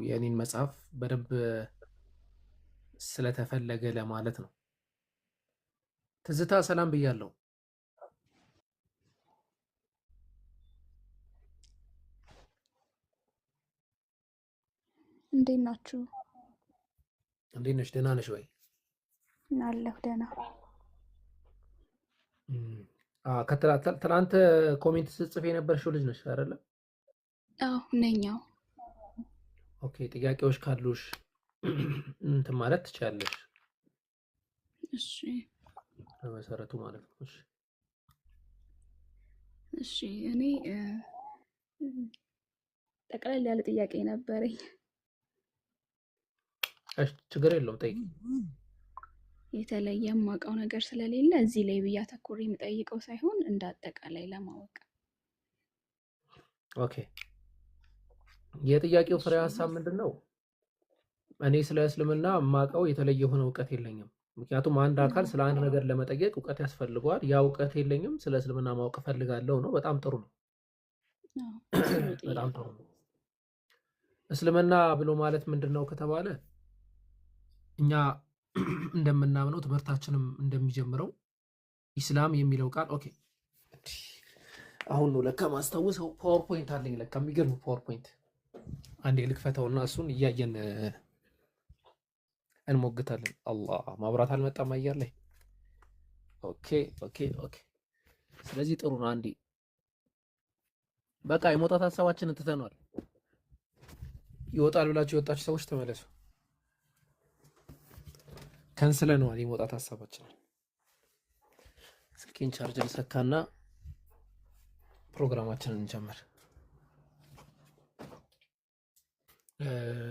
የኔን መጽሐፍ በደንብ ስለተፈለገ ለማለት ነው። ትዝታ ሰላም ብያለሁ። እንዴት ናችሁ? እንዴት ነሽ? ደህና ነሽ ወይ? አለሁ ደህና። ትናንት ኮሜንት ስጽፍ የነበርሽው ልጅ ነሽ አይደለ? አዎ ነኛው። ኦኬ፣ ጥያቄዎች ካሉሽ እንትን ማለት ትችያለሽ። እሺ በመሰረቱ ማለት ነው። እሺ እሺ እኔ ጠቅለል ያለ ጥያቄ ነበረኝ። እሺ ችግር የለውም ጠይቂ። የተለየ የማውቀው ነገር ስለሌለ እዚህ ላይ ብዬ አተኩሬ የምጠይቀው ሳይሆን እንደ አጠቃላይ ለማወቅ። ኦኬ፣ የጥያቄው ፍሬ ሀሳብ ምንድን ነው? እኔ ስለ እስልምና የማውቀው የተለየ የሆነ እውቀት የለኝም። ምክንያቱም አንድ አካል ስለ አንድ ነገር ለመጠየቅ እውቀት ያስፈልገዋል። ያ እውቀት የለኝም፣ ስለ እስልምና ማወቅ እፈልጋለሁ ነው። በጣም ጥሩ ነው። በጣም ጥሩ ነው። እስልምና ብሎ ማለት ምንድን ነው ከተባለ እኛ እንደምናምነው ትምህርታችንም እንደሚጀምረው ኢስላም የሚለው ቃል ኦኬ፣ አሁን ነው ለካ ማስታውሰው። ፓወርፖይንት አለኝ ለካ፣ የሚገርም ፓወርፖይንት። አንዴ ልክፈተውና እሱን እያየን እንሞግታለን። አላህ ማብራት አልመጣም አየር ላይ። ኦኬ ኦኬ ኦኬ። ስለዚህ ጥሩ ነው። አንዴ በቃ የመውጣት ሀሳባችንን ትተነዋል። ይወጣል ብላችሁ የወጣችሁ ሰዎች ተመለሱ። ከንስለነዋል የመውጣት ሀሳባችንን። ስልኬን ቻርጅ ልሰካና ፕሮግራማችንን እንጀምር።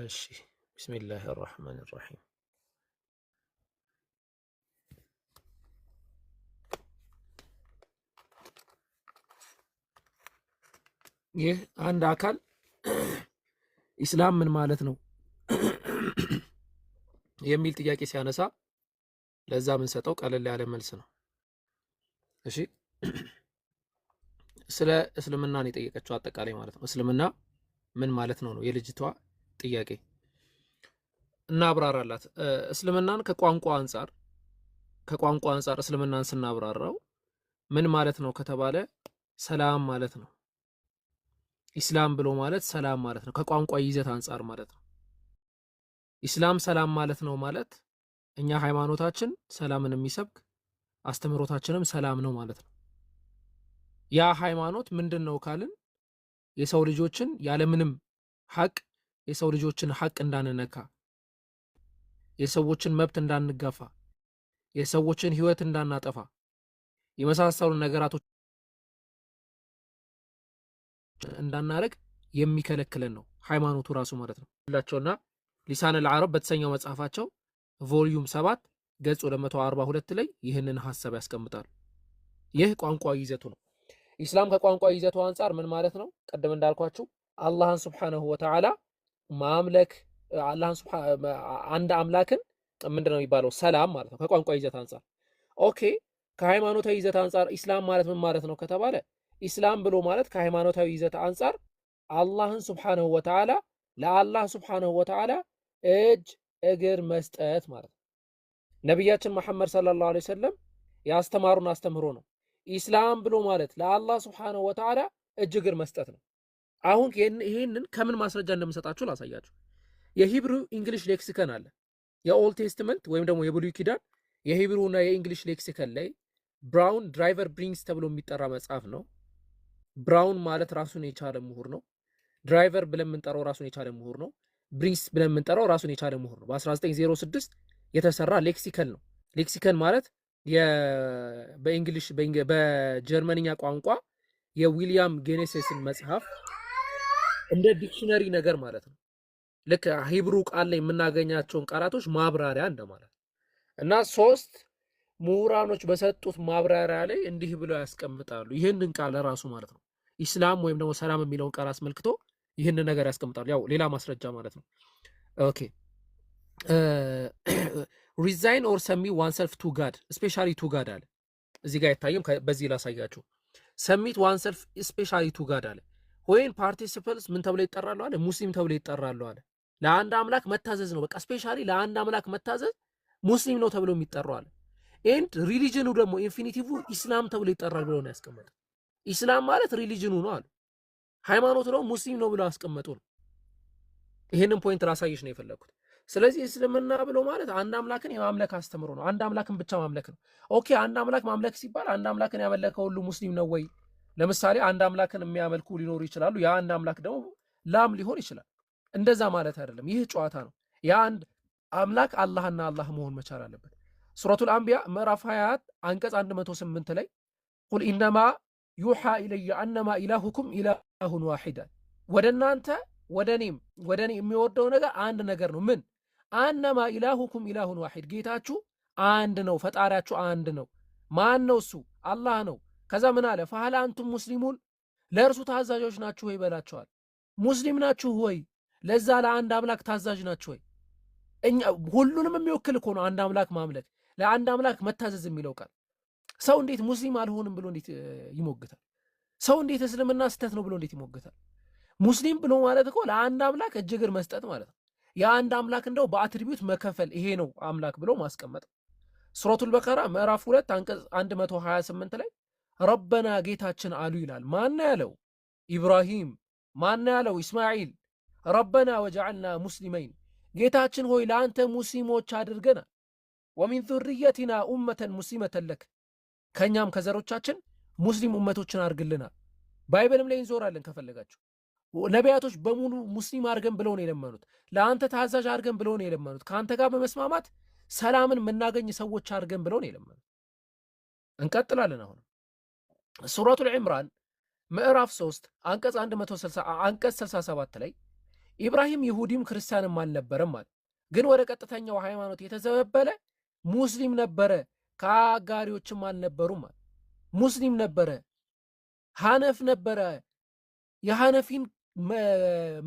እሺ ቢስሚላህ አርራህማን አርራሂም። ይህ አንድ አካል ኢስላም ምን ማለት ነው የሚል ጥያቄ ሲያነሳ ለዛ ምን ሰጠው ቀለል ያለ መልስ ነው። እሺ ስለ እስልምና ነው የጠየቀችው አጠቃላይ ማለት ነው። እስልምና ምን ማለት ነው ነው የልጅቷ ጥያቄ እና አብራራላት። እስልምናን ከቋንቋ አንጻር እስልምናን ስናብራራው ምን ማለት ነው ከተባለ ሰላም ማለት ነው። ኢስላም ብሎ ማለት ሰላም ማለት ነው፣ ከቋንቋ ይዘት አንጻር ማለት ነው። ኢስላም ሰላም ማለት ነው ማለት እኛ ሃይማኖታችን ሰላምን የሚሰብክ አስተምህሮታችንም ሰላም ነው ማለት ነው። ያ ሃይማኖት ምንድን ነው ካልን የሰው ልጆችን ያለምንም ሐቅ የሰው ልጆችን ሐቅ እንዳንነካ፣ የሰዎችን መብት እንዳንጋፋ፣ የሰዎችን ህይወት እንዳናጠፋ የመሳሰሉ ነገራቶች እንዳናረግ የሚከለክለን ነው ሃይማኖቱ ራሱ ማለት ነው። ሁላቸውና ሊሳን አልዓረብ በተሰኘው መጽሐፋቸው ቮሊዩም 7 ገጽ 242 ላይ ይህንን ሐሳብ ያስቀምጣሉ። ይህ ቋንቋ ይዘቱ ነው። ኢስላም ከቋንቋ ይዘቱ አንጻር ምን ማለት ነው? ቀደም እንዳልኳችሁ አላህን ሱብሓነሁ ወተዓላ ማምለክ፣ አንድ አምላክን ምንድነው የሚባለው? ሰላም ማለት ነው ከቋንቋ ይዘት አንጻር። ኦኬ፣ ከሃይማኖታዊ ይዘት አንጻር ኢስላም ማለት ምን ማለት ነው ከተባለ ኢስላም ብሎ ማለት ከሃይማኖታዊ ይዘት አንጻር አላህን ሱብሓነሁ ወተዓላ ለአላህ ሱብሓነሁ ወተዓላ እጅ እግር መስጠት ማለት ነው። ነቢያችን መሐመድ ሰለላሁ ዐለይሂ ወሰለም ያስተማሩን አስተምህሮ ነው። ኢስላም ብሎ ማለት ለአላህ ሱብሓነሁ ወተዓላ እጅ እግር መስጠት ነው። አሁን ይህንን ከምን ማስረጃ እንደምሰጣችሁ ላሳያችሁ። የሂብሩ እንግሊሽ ሌክሲከን አለ። የኦልድ ቴስትመንት ወይም ደግሞ የብሉይ ኪዳን የሂብሩና የእንግሊሽ ሌክሲከን ላይ ብራውን ድራይቨር ብሪንግስ ተብሎ የሚጠራ መጽሐፍ ነው። ብራውን ማለት ራሱን የቻለ ምሁር ነው። ድራይቨር ብለን የምንጠራው ራሱን የቻለ ምሁር ነው። ብሪንግስ ብለን የምንጠራው ራሱን የቻለ ምሁር ነው። በ1906 የተሰራ ሌክሲከን ነው። ሌክሲከን ማለት በእንግሊሽ በጀርመንኛ ቋንቋ የዊሊያም ጌኔሲስን መጽሐፍ እንደ ዲክሽነሪ ነገር ማለት ነው። ልክ ሂብሩ ቃል ላይ የምናገኛቸውን ቃላቶች ማብራሪያ እንደማለት እና 3 ምሁራኖች በሰጡት ማብራሪያ ላይ እንዲህ ብለው ያስቀምጣሉ። ይህንን ቃል ራሱ ማለት ነው ኢስላም ወይም ደግሞ ሰላም የሚለውን ቃል አስመልክቶ ይህንን ነገር ያስቀምጣሉ። ያው ሌላ ማስረጃ ማለት ነው። ኦኬ ሪዛይን ኦር ሰሚ ዋንሰልፍ ቱ ጋድ ስፔሻሊ ቱ ጋድ አለ። እዚህ ጋር አይታይም፣ በዚህ ላሳያችሁ። ሰሚት ዋንሰልፍ ስፔሻሊ ቱ ጋድ አለ። ወይን ፓርቲሲፐልስ ምን ተብለው ይጠራሉ አለ? ሙስሊም ተብለው ይጠራሉ አለ። ለአንድ አምላክ መታዘዝ ነው። በቃ ስፔሻሊ ለአንድ አምላክ መታዘዝ ሙስሊም ነው ተብሎ የሚጠራው አለ። ኤንድ ሪሊጅኑ ደግሞ ኢንፊኒቲቭ ኢስላም ተብሎ ይጠራል ብሎ ነው ያስቀመጠው። ኢስላም ማለት ሪሊጅኑ ነው አሉ። ሃይማኖት ነው ሙስሊም ነው ብሎ ያስቀመጡ ነው። ይሄንን ፖይንት ራሳይሽ ነው የፈለኩት። ስለዚህ እስልምና ብሎ ማለት አንድ አምላክን የማምለክ አስተምሮ ነው። አንድ አምላክን ብቻ ማምለክ ነው። ኦኬ አንድ አምላክ ማምለክ ሲባል አንድ አምላክን ያመለከ ሁሉ ሙስሊም ነው ወይ? ለምሳሌ አንድ አምላክን የሚያመልኩ ሊኖሩ ይችላሉ። ያ አንድ አምላክ ደግሞ ላም ሊሆን ይችላል። እንደዛ ማለት አይደለም። ይህ ጨዋታ ነው። ያ አንድ አምላክ አላህና አላህ መሆን መቻል አለበት። ሱረቱል አንቢያ ምዕራፍ 24 አንቀጽ 108 ላይ ቁል ኢነማ ዩሓ ኢለየ አነማ ኢላሁኩም ኢላሁን ዋሂድ፣ ወደ እናንተ ወደ እኔ የሚወርደው ነገር አንድ ነገር ነው። ምን? አነማ ኢላሁኩም ኢላሁን ዋሂድ፣ ጌታችሁ አንድ ነው፣ ፈጣሪያችሁ አንድ ነው። ማን ነው እሱ? አላህ ነው። ከዛ ምን አለ? ፈሀል አንቱም ሙስሊሙን፣ ለእርሱ ታዛዦች ናችሁ ወይ በላቸዋል። ሙስሊም ናችሁ ወይ? ለዛ ለአንድ አምላክ ታዛዥ ናችሁ ወይ? እኛ ሁሉንም የሚወክል እኮ ነው አንድ አምላክ ማምለክ፣ ለአንድ አምላክ መታዘዝ የሚለው ቃል። ሰው እንዴት ሙስሊም አልሆንም ብሎ እንዴት ይሞግታል? ሰው እንዴት እስልምና ስተት ነው ብሎ እንዴት ይሞግታል? ሙስሊም ብሎ ማለት እኮ ለአንድ አምላክ እጅ እግር መስጠት ማለት ነው። የአንድ አምላክ እንደው በአትሪቢዩት መከፈል፣ ይሄ ነው አምላክ ብሎ ማስቀመጥ። ሱረቱል በቀራ ምዕራፍ 2 አንቀጽ 128 ላይ ረበና ጌታችን አሉ ይላል። ማን ያለው? ኢብራሂም። ማን ያለው? ኢስማዒል። ረበና ወጀዐልና ሙስሊመይን፣ ጌታችን ሆይ ለአንተ ሙስሊሞች አድርገናል። ወሚን ዙርየቲና ኡመተን ሙስሊመተን ለክ፣ ከእኛም ከዘሮቻችን ሙስሊም ኡመቶችን አድርግልናል። ባይብልም ላይ እንዞራለን ከፈለጋችሁ። ነቢያቶች በሙሉ ሙስሊም አድርገን ብለው ነው የለመኑት። ለአንተ ታዛዥ አድርገን ብለው ነው የለመኑት። ከአንተ ጋር በመስማማት ሰላምን የምናገኝ ሰዎች አድርገን ብለው ነው የለመኑት። እንቀጥላለን። አሁን ሱረቱል ዒምራን ምዕራፍ 3 አንቀጽ 67 ላይ ኢብራሂም ይሁዲም ክርስቲያንም አልነበረም አለ፣ ግን ወደ ቀጥተኛው ሃይማኖት የተዘበበለ ሙስሊም ነበረ፣ ከአጋሪዎችም አልነበሩም አለ። ሙስሊም ነበረ፣ ሐነፍ ነበረ፣ የሐነፊን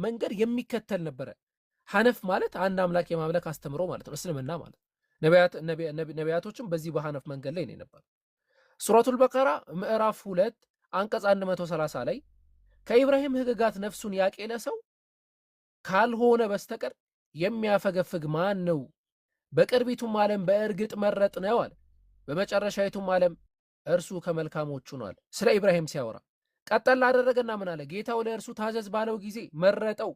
መንገድ የሚከተል ነበረ። ሐነፍ ማለት አንድ አምላክ የማምለክ አስተምሮ ማለት ነው፣ እስልምና ማለት። ነቢያቶችም በዚህ በሐነፍ መንገድ ላይ ነው የነበሩ። ሱረቱል በቀራ ምዕራፍ 2 አንቀጽ 130 ላይ ከኢብራሂም ሕግጋት ነፍሱን ያቄለ ሰው ካልሆነ በስተቀር የሚያፈገፍግ ማን ነው? በቅርቢቱም ዓለም በእርግጥ መረጥ ነው አለ፣ በመጨረሻይቱም ዓለም እርሱ ከመልካሞቹ ነው አለ። ስለ ኢብራሂም ሲያወራ ቀጠል አደረገና ምን አለ? ጌታው ለእርሱ ታዘዝ ባለው ጊዜ መረጠው፣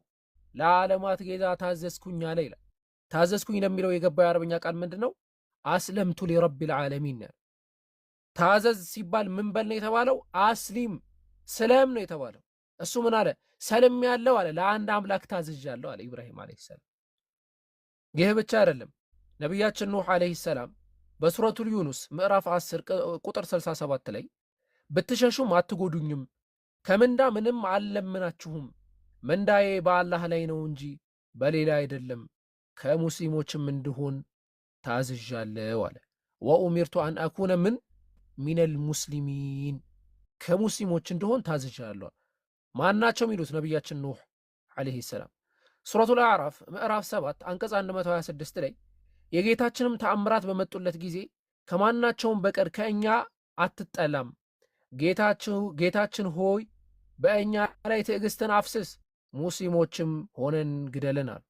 ለዓለማት ጌታ ታዘዝኩኝ አለ ይላል። ታዘዝኩኝ ለሚለው የገባው የአረብኛ ቃል ምንድን ነው? አስለምቱ ሊረቢል ዓለሚን። ታዘዝ ሲባል ምን በል ነው የተባለው? አስሊም ስለም ነው የተባለው። እሱ ምን አለ? ሰልም ያለው አለ፣ ለአንድ አምላክ ታዝዣለሁ አለ ኢብራሂም ዓለይሂ ሰላም። ይህ ብቻ አይደለም። ነቢያችን ኑህ ዓለይሂ ሰላም በሱረቱል ዩኑስ ምዕራፍ 10 ቁጥር 67 ላይ ብትሸሹም አትጎዱኝም፣ ከምንዳ ምንም አልለምናችሁም፣ ምንዳዬ በአላህ ላይ ነው እንጂ በሌላ አይደለም፣ ከሙስሊሞችም እንድሆን ታዝዣለሁ አለ። ወኡሚርቱ አን አኩነ ሚነል ሙስሊሚን፣ ከሙስሊሞች እንድሆን ታዝዣለሁ። ማናቸው የሚሉት ነቢያችን ኑህ ዓለይሂ ሰላም። ሱረቱል አዕራፍ ምዕራፍ 7 አንቀጽ 126 ላይ የጌታችንም ተአምራት በመጡለት ጊዜ ከማናቸውም በቀር ከእኛ አትጠላም፣ ጌታችን ሆይ በእኛ ላይ ትዕግስትን አፍስስ፣ ሙስሊሞችም ሆነን ግደለን አሉ።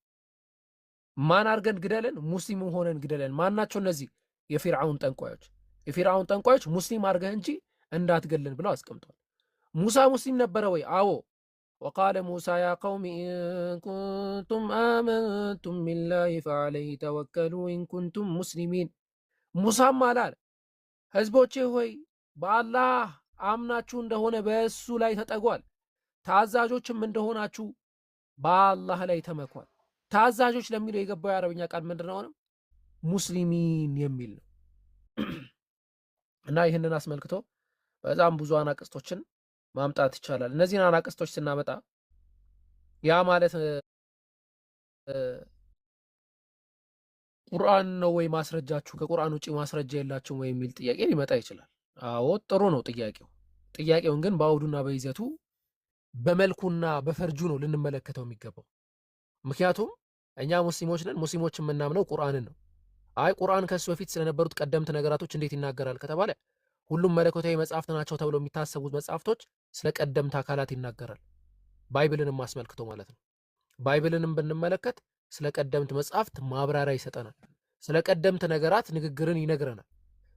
ማን አድርገን ግደለን? ሙስሊምም ሆነን ግደለን። ማናቸው እነዚህ? የፊርዓውን ጠንቋዮች። የፊርዓውን ጠንቋዮች ሙስሊም አድርገህ እንጂ እንዳትገለን ብለው አስቀምጧል። ሙሳ ሙስሊም ነበረ ወይ? አዎ። ወቃለ ሙሳ ያ ቀውሚ ኢን ኩንቱም አመንቱም ቢላሂ ፈዐለይሂ ተወከሉ ኢን ኩንቱም ሙስሊሚን። ሙሳም አላል ህዝቦቼ ሆይ በአላህ አምናችሁ እንደሆነ በእሱ ላይ ተጠጓል፣ ታዛዦችም እንደሆናችሁ በአላህ ላይ ተመኳል። ታዛዦች ለሚለው የገባው የአረብኛ ቃል ምንድን ነው? ሙስሊሚን የሚል ነው። እና ይህንን አስመልክቶ በጣም ብዙ አናቅስቶችን ማምጣት ይቻላል። እነዚህን አናቅስቶች ስናመጣ ያ ማለት ቁርአን ነው ወይ ማስረጃችሁ? ከቁርአን ውጪ ማስረጃ የላችሁም ወይ የሚል ጥያቄ ሊመጣ ይችላል። አዎ ጥሩ ነው ጥያቄው። ጥያቄውን ግን በአውዱና በይዘቱ በመልኩና በፈርጁ ነው ልንመለከተው የሚገባው። ምክንያቱም እኛ ሙስሊሞች ነን። ሙስሊሞች የምናምነው ቁርአንን ነው። አይ ቁርአን ከሱ በፊት ስለነበሩት ቀደምት ነገራቶች እንዴት ይናገራል ከተባለ ሁሉም መለኮታዊ መጽሐፍት ናቸው ተብለው የሚታሰቡት መጽሐፍቶች ስለ ቀደምት አካላት ይናገራል። ባይብልንም አስመልክቶ ማለት ነው። ባይብልንም ብንመለከት ስለ ቀደምት መጽሐፍት ማብራሪያ ይሰጠናል። ስለ ቀደምት ነገራት ንግግርን ይነግረናል።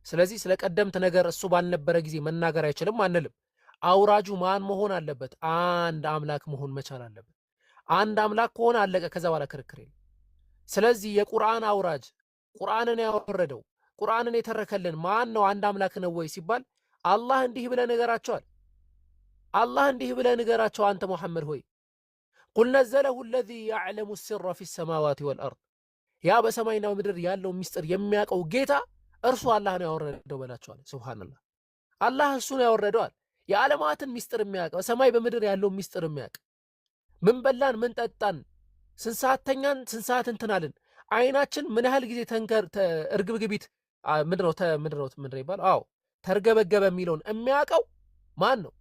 ስለዚህ ስለ ቀደምት ነገር እሱ ባልነበረ ጊዜ መናገር አይችልም አንልም። አውራጁ ማን መሆን አለበት? አንድ አምላክ መሆን መቻል አለበት። አንድ አምላክ ከሆነ አለቀ። ከዛ በኋላ ክርክር የለም። ስለዚህ የቁርአን አውራጅ ቁርአንን ያወረደው ቁርአንን የተረከልን ማን ነው? አንድ አምላክ ነው ወይ ሲባል አላህ እንዲህ ብለህ ንገራቸዋል። አላህ እንዲህ ብለህ ንገራቸው አንተ ሙሐመድ ሆይ ቁል ነዘለሁ አለዚ ያዕለሙ ሲረ ፊ ሰማዋት ወልአርድ፣ ያ በሰማይና በምድር ያለው ሚስጥር የሚያውቀው ጌታ እርሱ አላህ ነው ያወረደው በላቸዋል። ሱብሃንአላህ፣ አላህ እሱ ነው ያወረደዋል። የዓለማትን ሚስጥር የሚያውቅ በሰማይ በምድር ያለው ሚስጥር የሚያውቅ ምን በላን ምን ጠጣን፣ ስንት ሰዓት ተኛን፣ ስንት ሰዓት እንትናልን፣ አይናችን ምን ያህል ጊዜ እርግብግቢት ምንድነው ይባል? አዎ ተርገበገበ የሚለውን የሚያውቀው ማን ነው?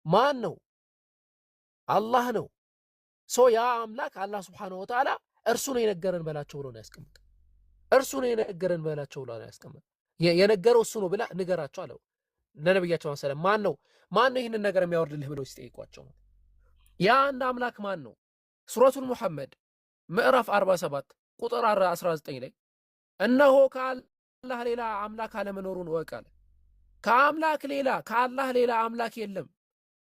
ማን ነው? አላህ ነው። ያ አምላክ አላህ ሱብሓነሁ ወተዓላ እርሱ ነው የነገረን በላቸው ብሎ ነው ያስቀምጥ። እርሱ ነው የነገረን በላቸው ብሎ ነው ያስቀምጥ። የነገረው እሱ ነው ብላ ንገራቸው አለው ለነብያቸው ሰለላሁ ዐለይሂ ወሰለም። ማን ነው ይህንን ነገር የሚያወርድልህ ብለው ሲጠይቋቸው ያ አንድ አምላክ ማን ነው? ሱረቱል ሙሐመድ ምዕራፍ 47 ቁጥር 19 ላይ እነሆ ከአላህ ሌላ አምላክ አለመኖሩን እወቅ አለ። ከአላህ ሌላ አምላክ የለም።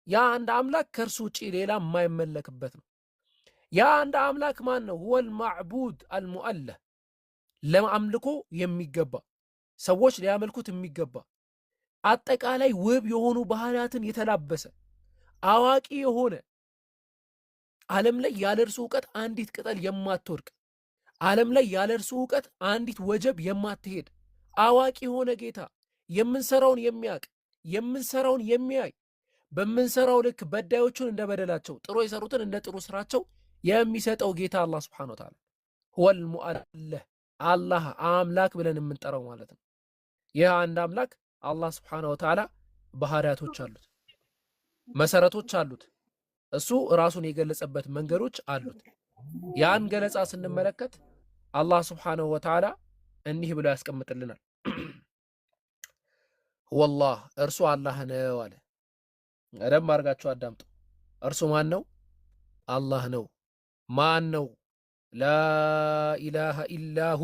ያ አንድ አምላክ ከእርሱ ውጪ ሌላ የማይመለክበት ነው። ያ አንድ አምላክ ማን ነው? ሁወል ማዕቡድ አልሙአለህ፣ ለአምልኮ የሚገባ ሰዎች ሊያመልኩት የሚገባ አጠቃላይ ውብ የሆኑ ባህሪያትን የተላበሰ አዋቂ የሆነ ዓለም ላይ ያለ እርሱ እውቀት አንዲት ቅጠል የማትወድቅ ዓለም ላይ ያለ እርሱ እውቀት አንዲት ወጀብ የማትሄድ አዋቂ የሆነ ጌታ የምንሰራውን የሚያውቅ የምንሰራውን የሚያይ በምንሰራው ልክ በዳዮቹን እንደ በደላቸው ጥሩ የሰሩትን እንደ ጥሩ ስራቸው የሚሰጠው ጌታ አላህ ሱብሓነሁ ወተዓላ ሁወል ሙአለህ፣ አላህ አምላክ ብለን የምንጠራው ማለት ነው። ይህ አንድ አምላክ አላህ ሱብሓነሁ ወተዓላ ባህሪያቶች አሉት፣ መሰረቶች አሉት። እሱ ራሱን የገለጸበት መንገዶች አሉት። ያን ገለጻ ስንመለከት አላህ ሱብሓነሁ ወተዓላ እንዲህ ብሎ ያስቀምጥልናል። ወላህ እርሱ አላህ ነው አለ። ቀደም አድርጋችሁ አዳምጡ። እርሱ ማን ነው? አላህ ነው። ማን ነው? ላኢላሃ ኢላሁ፣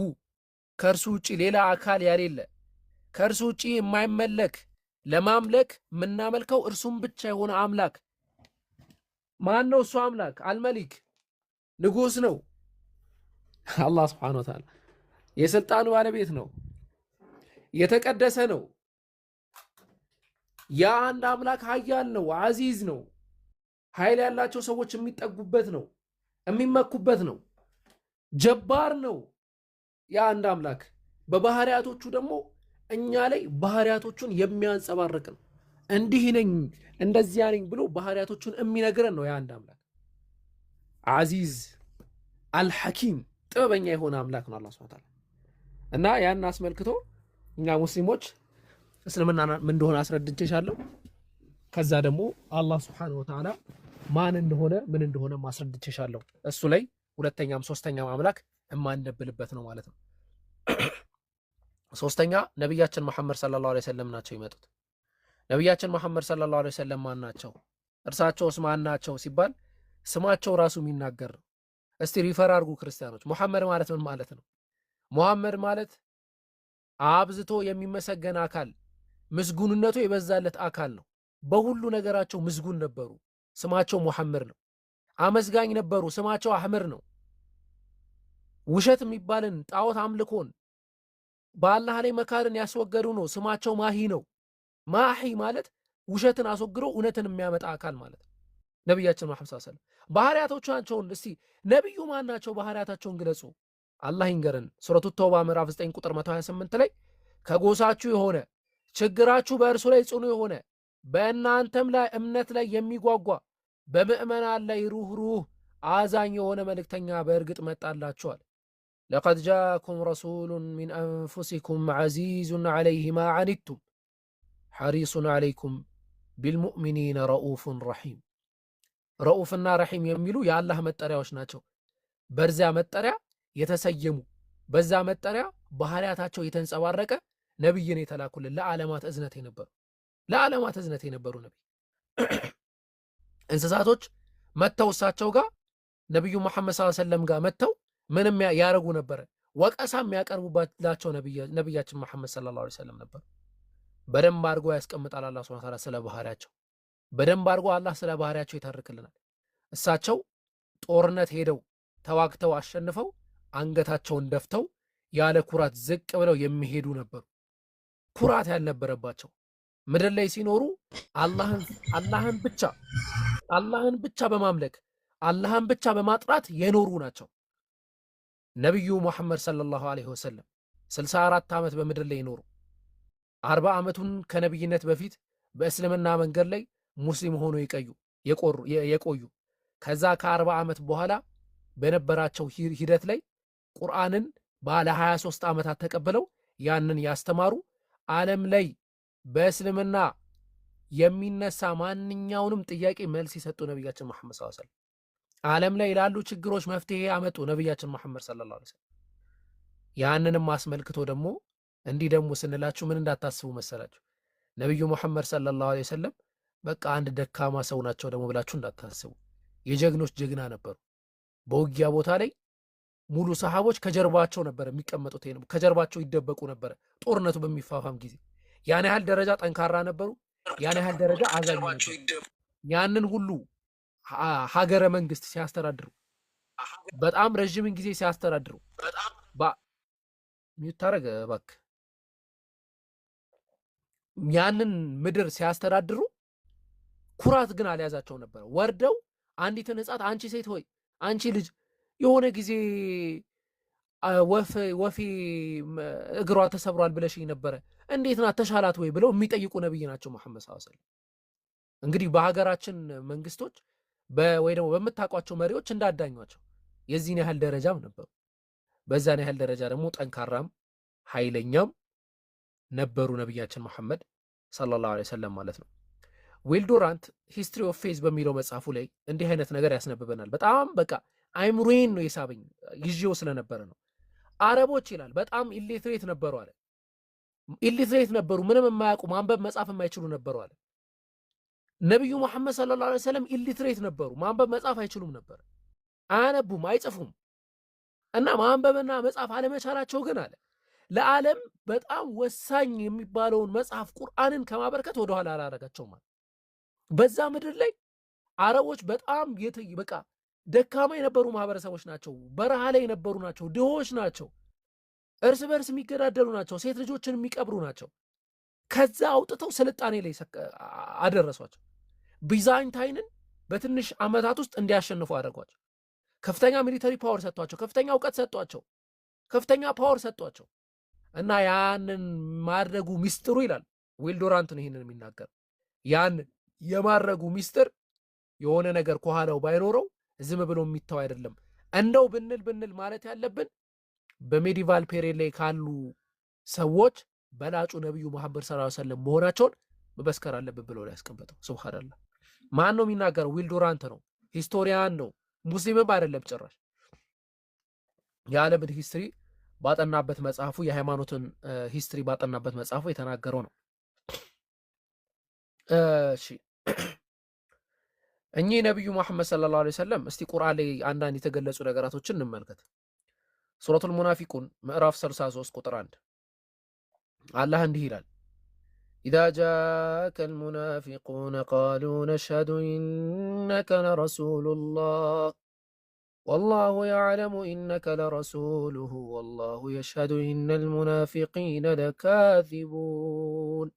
ከእርሱ ውጪ ሌላ አካል ያሌለ ከእርሱ ውጪ የማይመለክ ለማምለክ የምናመልከው እርሱም ብቻ የሆነ አምላክ ማን ነው? እሱ አምላክ አልመሊክ ንጉስ ነው። አላህ ሱብሓነሁ ወተዓላ የስልጣኑ ባለቤት ነው፣ የተቀደሰ ነው። ያ አንድ አምላክ ኃያል ነው፣ አዚዝ ነው። ኃይል ያላቸው ሰዎች የሚጠጉበት ነው፣ የሚመኩበት ነው። ጀባር ነው። ያ አንድ አምላክ በባህሪያቶቹ ደግሞ እኛ ላይ ባህሪያቶቹን የሚያንጸባርቅ ነው። እንዲህ ነኝ እንደዚያ ነኝ ብሎ ባህሪያቶቹን የሚነግረን ነው። ያ አንድ አምላክ አዚዝ አልሐኪም ጥበበኛ የሆነ አምላክ ነው አላህ ሱብሓነሁ ወተዓላ። እና ያን አስመልክቶ እኛ ሙስሊሞች እስልምና ምን እንደሆነ አስረድቼሻለሁ። ከዛ ደግሞ አላህ ሱብሓነሁ ወተዓላ ማን እንደሆነ ምን እንደሆነ ማስረድቼሻለሁ። እሱ ላይ ሁለተኛም ሶስተኛም አምላክ የማንደብልበት ነው ማለት ነው። ሶስተኛ ነቢያችን መሐመድ ሰለላሁ ዐለይሂ ወሰለም ናቸው ይመጡት። ነቢያችን መሐመድ ሰለላሁ ዐለይሂ ወሰለም ማን ናቸው? እርሳቸውስ ማን ናቸው ሲባል ስማቸው ራሱ የሚናገር ነው። እስቲ ሪፈር አድርጉ ክርስቲያኖች። ሙሐመድ ማለት ምን ማለት ነው? ሙሐመድ ማለት አብዝቶ የሚመሰገን አካል፣ ምስጉንነቱ የበዛለት አካል ነው። በሁሉ ነገራቸው ምስጉን ነበሩ፣ ስማቸው ሙሐመድ ነው። አመስጋኝ ነበሩ፣ ስማቸው አህመድ ነው። ውሸት የሚባልን ጣዖት አምልኮን በአላህ ላይ መካርን ያስወገዱ ነው፣ ስማቸው ማሂ ነው። ማሂ ማለት ውሸትን አስወግዶ እውነትን የሚያመጣ አካል ማለት ነው። ነቢያችን መሐመድ ሰለላሁ ዐለይሂ ወሰለም ባህሪያቶቻቸውን እስቲ ነቢዩ ማን ናቸው? ባህሪያታቸውን ግለጹ። አላህ ይንገረን። ሱረቱ ተውባ ምዕራፍ 9 ቁጥር 128 ላይ ከጎሳችሁ የሆነ ችግራችሁ በእርሱ ላይ ጽኑ የሆነ በእናንተም ላይ እምነት ላይ የሚጓጓ በምእመናን ላይ ሩህሩህ አዛኝ የሆነ መልእክተኛ በእርግጥ መጣላችኋል። ለቀድ ጃአኩም ረሱሉን ሚን አንፉሲኩም ዐዚዙን ዐለይሂ ማ ዐኒቱም ሐሪሱን ዐለይኩም ቢልሙእሚኒነ ረኡፉን ረሒም። ረኡፍና ረሒም የሚሉ የአላህ መጠሪያዎች ናቸው። በዚያ መጠሪያ የተሰየሙ በዛ መጠሪያ ባህሪያታቸው የተንጸባረቀ ነቢይን የተላኩልን ለዓለማት እዝነት የነበሩ ነቢይ። እንስሳቶች መጥተው እሳቸው ጋር ነብዩ መሐመድ ሰለላሁ ዐለይሂ ወሰለም ጋር መተው ምንም ያረጉ ነበር ወቀሳ የሚያቀርቡባቸው ነብያችን መሐመድ ሰለላሁ ዐለይሂ ወሰለም ነበር በደንብ አድርጎ ያስቀምጣል አላህ ሱብሓነሁ ወተዓላ ስለ ባህሪያቸው በደንብ አድርጎ አላህ ስለ ባህሪያቸው ይተርክልናል እሳቸው ጦርነት ሄደው ተዋግተው አሸንፈው አንገታቸውን ደፍተው ያለ ኩራት ዝቅ ብለው የሚሄዱ ነበሩ ኩራት ያልነበረባቸው ምድር ላይ ሲኖሩ አላህን ብቻ በማምለክ አላህን ብቻ በማጥራት የኖሩ ናቸው ነብዩ መሐመድ ሰለላሁ ዐለይሂ ወሰለም 64 ዓመት በምድር ላይ ይኖሩ 40 ዓመቱን ከነብይነት በፊት በእስልምና መንገድ ላይ ሙስሊም ሆኖ የቆዩ ከዛ ከ40 ዓመት በኋላ በነበራቸው ሂደት ላይ ቁርአንን ባለ 23 ዓመታት ተቀበለው ያንን ያስተማሩ ዓለም ላይ በእስልምና የሚነሳ ማንኛውንም ጥያቄ መልስ ይሰጡ ነብያችን መሐመድ ሰለላሁ ዐለይሂ ወሰለም ዓለም ላይ ላሉ ችግሮች መፍትሄ ያመጡ ነብያችን መሐመድ ሰለላሁ ዐለይሂ ወሰለም ያንንም አስመልክቶ ደግሞ እንዲህ ደግሞ ስንላችሁ ምን እንዳታስቡ መሰላችሁ ነብዩ መሐመድ ሰለላሁ ዐለይሂ ወሰለም በቃ አንድ ደካማ ሰው ናቸው ደግሞ ብላችሁ እንዳታስቡ የጀግኖች ጀግና ነበሩ በውጊያ ቦታ ላይ ሙሉ ሰሃቦች ከጀርባቸው ነበር የሚቀመጡት ከጀርባቸው ይደበቁ ነበር ጦርነቱ በሚፋፋም ጊዜ ያን ያህል ደረጃ ጠንካራ ነበሩ ያን ያህል ደረጃ አዛኝ ነበሩ ያንን ሁሉ ሀገረ መንግስት ሲያስተዳድሩ በጣም ረጅም ጊዜ ሲያስተዳድሩ ሚታረገ ባክ ያንን ምድር ሲያስተዳድሩ ኩራት ግን አልያዛቸው ነበር ወርደው አንዲትን ህፃት አንቺ ሴት ሆይ አንቺ ልጅ የሆነ ጊዜ ወፌ እግሯ ተሰብሯል ብለሽኝ ነበር እንዴት ናት ተሻላት ወይ ብለው የሚጠይቁ ነብይ ናቸው መሐመድ ሰለላሁ ዐለይሂ ወሰለም እንግዲህ በሀገራችን መንግስቶች ወይ ደግሞ በመታቋቸው መሪዎች እንዳዳኟቸው የዚህን ያህል ደረጃም ነበሩ በዛን ያህል ደረጃ ደግሞ ጠንካራም ኃይለኛም ነበሩ ነብያችን መሐመድ ሰለላሁ ዐለይሂ ወሰለም ማለት ነው ዊል ዱራንት ሂስትሪ ኦፍ ፌዝ በሚለው መጽሐፉ ላይ እንዲህ አይነት ነገር ያስነብበናል በጣም በቃ አይምሮዬን ነው የሳበኝ ይዤው ስለነበረ ነው አረቦች ይላል በጣም ኢሊትሬት ነበሩ አለ ኢሊትሬት ነበሩ ምንም የማያውቁ ማንበብ መጻፍ የማይችሉ ነበሩ አለ ነብዩ መሐመድ ሰለላሁ ዐለይሂ ወሰለም ኢሊትሬት ነበሩ ማንበብ መጻፍ አይችሉም ነበር አያነቡም አይጽፉም እና ማንበብና መጻፍ አለመቻላቸው ግን አለ ለዓለም በጣም ወሳኝ የሚባለውን መጽሐፍ ቁርአንን ከማበርከት ወደ ኋላ አላረጋቸውም ማለት በዛ ምድር ላይ አረቦች በጣም በቃ ደካማ የነበሩ ማህበረሰቦች ናቸው በረሃ ላይ የነበሩ ናቸው ድሆች ናቸው እርስ በርስ የሚገዳደሉ ናቸው ሴት ልጆችን የሚቀብሩ ናቸው ከዛ አውጥተው ስልጣኔ ላይ አደረሷቸው ቢዛንታይንን በትንሽ ዓመታት ውስጥ እንዲያሸንፉ አደረጓቸው ከፍተኛ ሚሊተሪ ፓወር ሰጥቷቸው ከፍተኛ ዕውቀት ሰጥቷቸው ከፍተኛ ፓወር ሰጥቷቸው እና ያንን ማድረጉ ሚስጥሩ ይላል ዊል ዱራንት ነው ይሄንን የሚናገር ያን የማድረጉ ሚስጥር የሆነ ነገር ከኋላው ባይኖረው ዝም ብሎ የሚታው አይደለም እንደው ብንል ማለት ያለብን በሜዲቫል ፔሪየድ ላይ ካሉ ሰዎች በላጩ ነብዩ መሐመድ ሰለላሁ ዐለይሂ ወሰለም መሆናቸውን መመስከር አለብን ብሎ ላይ ያስቀምጠው ሱብሃንአላህ ማን ነው የሚናገረው ዊል ዱራንት ነው ሂስቶሪያን ነው ሙስሊምም አይደለም ጭራሽ የዓለምን ሂስትሪ ባጠናበት መጽሐፉ የሃይማኖትን ሂስትሪ ባጠናበት መጽሐፉ የተናገረው ነው እሺ እኚህ ነብዩ መሐመድ ሰለላሁ ዐለይሂ ወሰለም እስቲ ቁርአን ላይ አንዳንድ የተገለጹ ነገራቶችን እንመልከት ሱረቱል ሙናፊቁን ምዕራፍ 63 ቁጥር 1 አላህ እንዲህ ይላል إذا جاءك المنافقون قالوا نشهد إنك لرسول الله والله يعلم إنك لرسوله والله يشهد إن المنافقين لكاذبون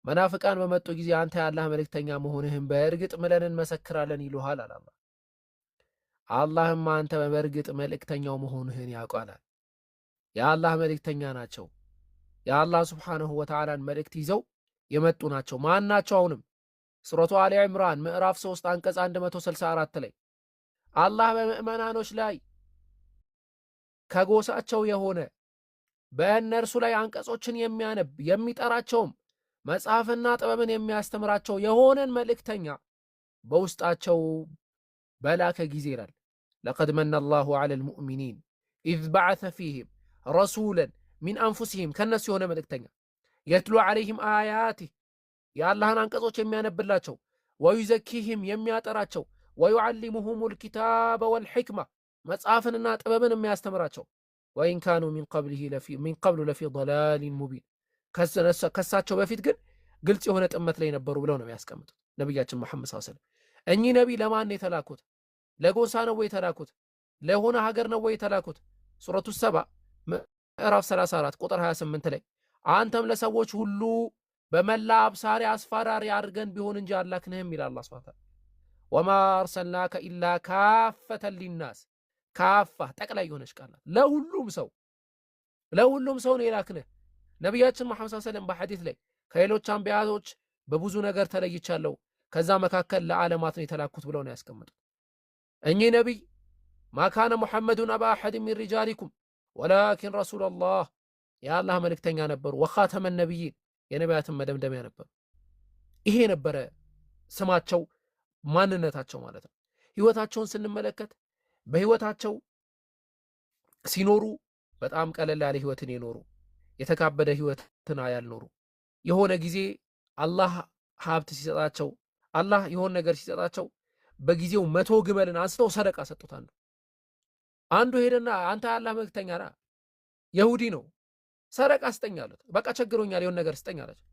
منافقان በመጡ ጊዜ አንተ ያላህ መልእክተኛ መሆንህን በእርግጥ ምለን እንመሰክራለን ይሉሃል አለ አላህም አንተ በእርግጥ መልእክተኛው መሆንህን ያውቃል የአላህ መልእክተኛ ናቸው የአላህ ሱብሓነሁ ወተዓላን መልእክት ይዘው የመጡ ናቸው ማናቸው አሁንም ሱረቱ አሊ ኢምራን ምዕራፍ 3 አንቀጽ 164 ላይ አላህ በምእመናኖች ላይ ከጎሳቸው የሆነ በእነርሱ ላይ አንቀጾችን የሚያነብ የሚጠራቸውም መጽሐፍና ጥበብን የሚያስተምራቸው የሆነን መልእክተኛ በውስጣቸው በላከ ጊዜ ይላል لقد من الله على المؤمنين إذ بعث فيهم رسولا من أنفسهم ከነሱ የሆነ መልእክተኛ يتلو عليهم آياته የአላህን አንቀጾች የሚያነብላቸው ويزكيهم የሚያጠራቸው ወዩዓሊሙሁም ልኪታበ ወልሕክማ መጽሐፍንና ጥበብን የሚያስተምራቸው ወኢን ካኑ ሚን ቀብሉ ለፊ ضላሊን ሙቢን ከሳቸው በፊት ግን ግልጽ የሆነ ጥመት ላይ ነበሩ ብለው ነው የሚያስቀምጡት ነቢያችን መሐመድ ሰለላሁ ዐለይሂ ወሰለም። እኚህ ነቢይ ለማን የተላኩት? ለጎሳ ነው ወይ የተላኩት? ለሆነ ሀገር ነው ወይ የተላኩት? ሱረቱ ሰባ ምዕራፍ 34 ቁጥር 28 ላይ አንተም ለሰዎች ሁሉ በመላ አብሳሪ አስፈራሪ አድርገን ቢሆን እንጂ አላክንህም ይላል አላህ ሱብሓነሁ ወተዓላ። ወማ አርሰልናከ ኢላ ካፈተን ሊናስ ካፋ ጠቅላይ የሆነች ቃል ናት። ለሁሉም ሰው ነው የላክንህ። ነቢያችን መሐመድ ሰለላሁ ዐለይሂ ወሰለም በሐዲስ ላይ ከሌሎች አንቢያዎች በብዙ ነገር ተለይቻለሁ፣ ከዛ መካከል ለዓለማት ነው የተላኩት ብለው ነው ያስቀምጡት። እኚህ ነቢይ ማካነ ሙሐመዱን አባ አሐድ ሚን ሪጃሊኩም ወላኪን ረሱለላህ የአላህ መልእክተኛ ነበሩ። ወኻተመ ነቢይን የነቢያትን መደምደሚያ ነበሩ። ይሄ ነበረ ስማቸው፣ ማንነታቸው ማለት ነው። ህይወታቸውን ስንመለከት በህይወታቸው ሲኖሩ በጣም ቀለል ያለ ህይወትን የኖሩ የተካበደ ህይወትን ያልኖሩ የሆነ ጊዜ አላህ ሀብት ሲሰጣቸው አላህ የሆነ ነገር ሲሰጣቸው በጊዜው 100 ግመልን አንስተው ሰደቃ ሰጡታል። አንዱ ሄደና አንተ ያላህ መልእክተኛ ነህ ይሁዲ ነው ሰደቃ ስጠኝ አሉት። በቃ ቸግሮኛል የሆነ ነገር ስጠኝ አላቸው።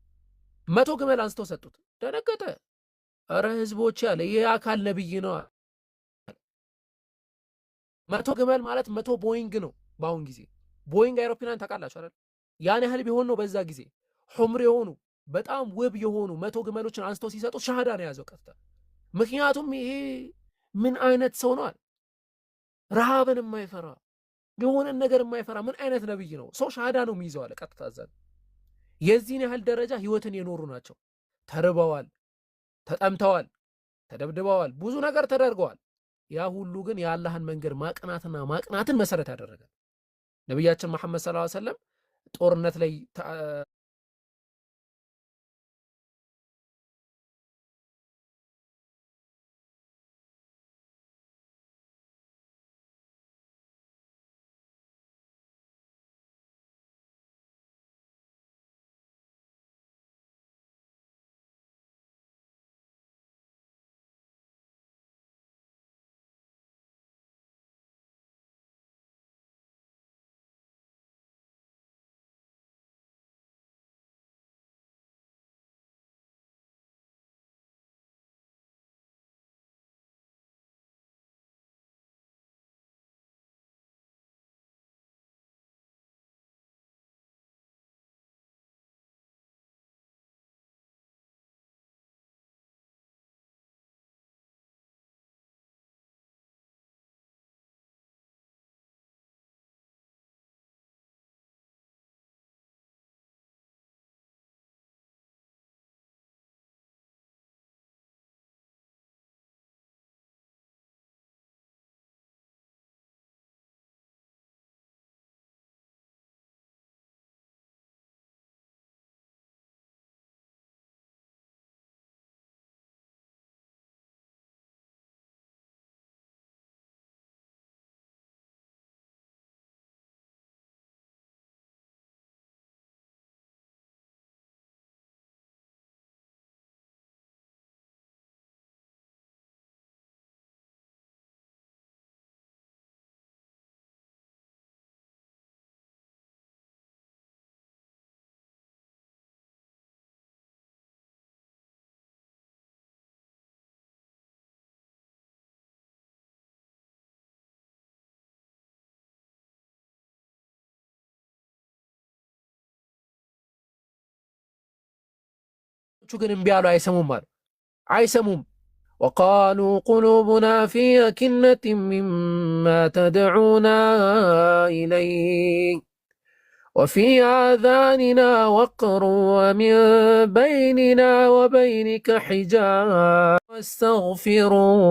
100 ግመል አንስተው ሰጡት። ደነገጠ። እረ ህዝቦች ያለ ይሄ አካል ነብይ ነው። 100 ግመል ማለት 100 ቦይንግ ነው። በአሁን ጊዜ ቦይንግ አይሮፕላን ታውቃላችሁ አይደል? ያን ያህል ቢሆን ነው በዛ ጊዜ ሑምር የሆኑ በጣም ውብ የሆኑ 100 ግመሎችን አንስተው ሲሰጡት ሻሃዳ ነው የያዘው ቀጥታ። ምክንያቱም ይሄ ምን አይነት ሰው ነው አለ። ረሃብን የማይፈራ የሆነን ነገር የማይፈራ ምን አይነት ነብይ ነው? ሰው ሻሃዳ ነው የሚይዘው አለ ቀጥታ። ዘን የዚህን ያህል ደረጃ ህይወትን የኖሩ ናቸው። ተርበዋል፣ ተጠምተዋል፣ ተደብድበዋል፣ ብዙ ነገር ተደርገዋል። ያ ሁሉ ግን የአላህን መንገድ ማቅናትና ማቅናትን መሰረት ያደረገ ነቢያችን መሐመድ ሰለላሁ ዐለይሂ ወሰለም ጦርነት ላይ ግን እምቢ አሉ። አይሰሙም። ወቃሉ ቁሉቡና ፊ አኪነቲን ሚማ ተድዑና ኢለይህ ወፊ አዛኒና ወቅሩ ወሚን በይኒና ወበይኒከ ሒጃብ ወስተግፊሩህ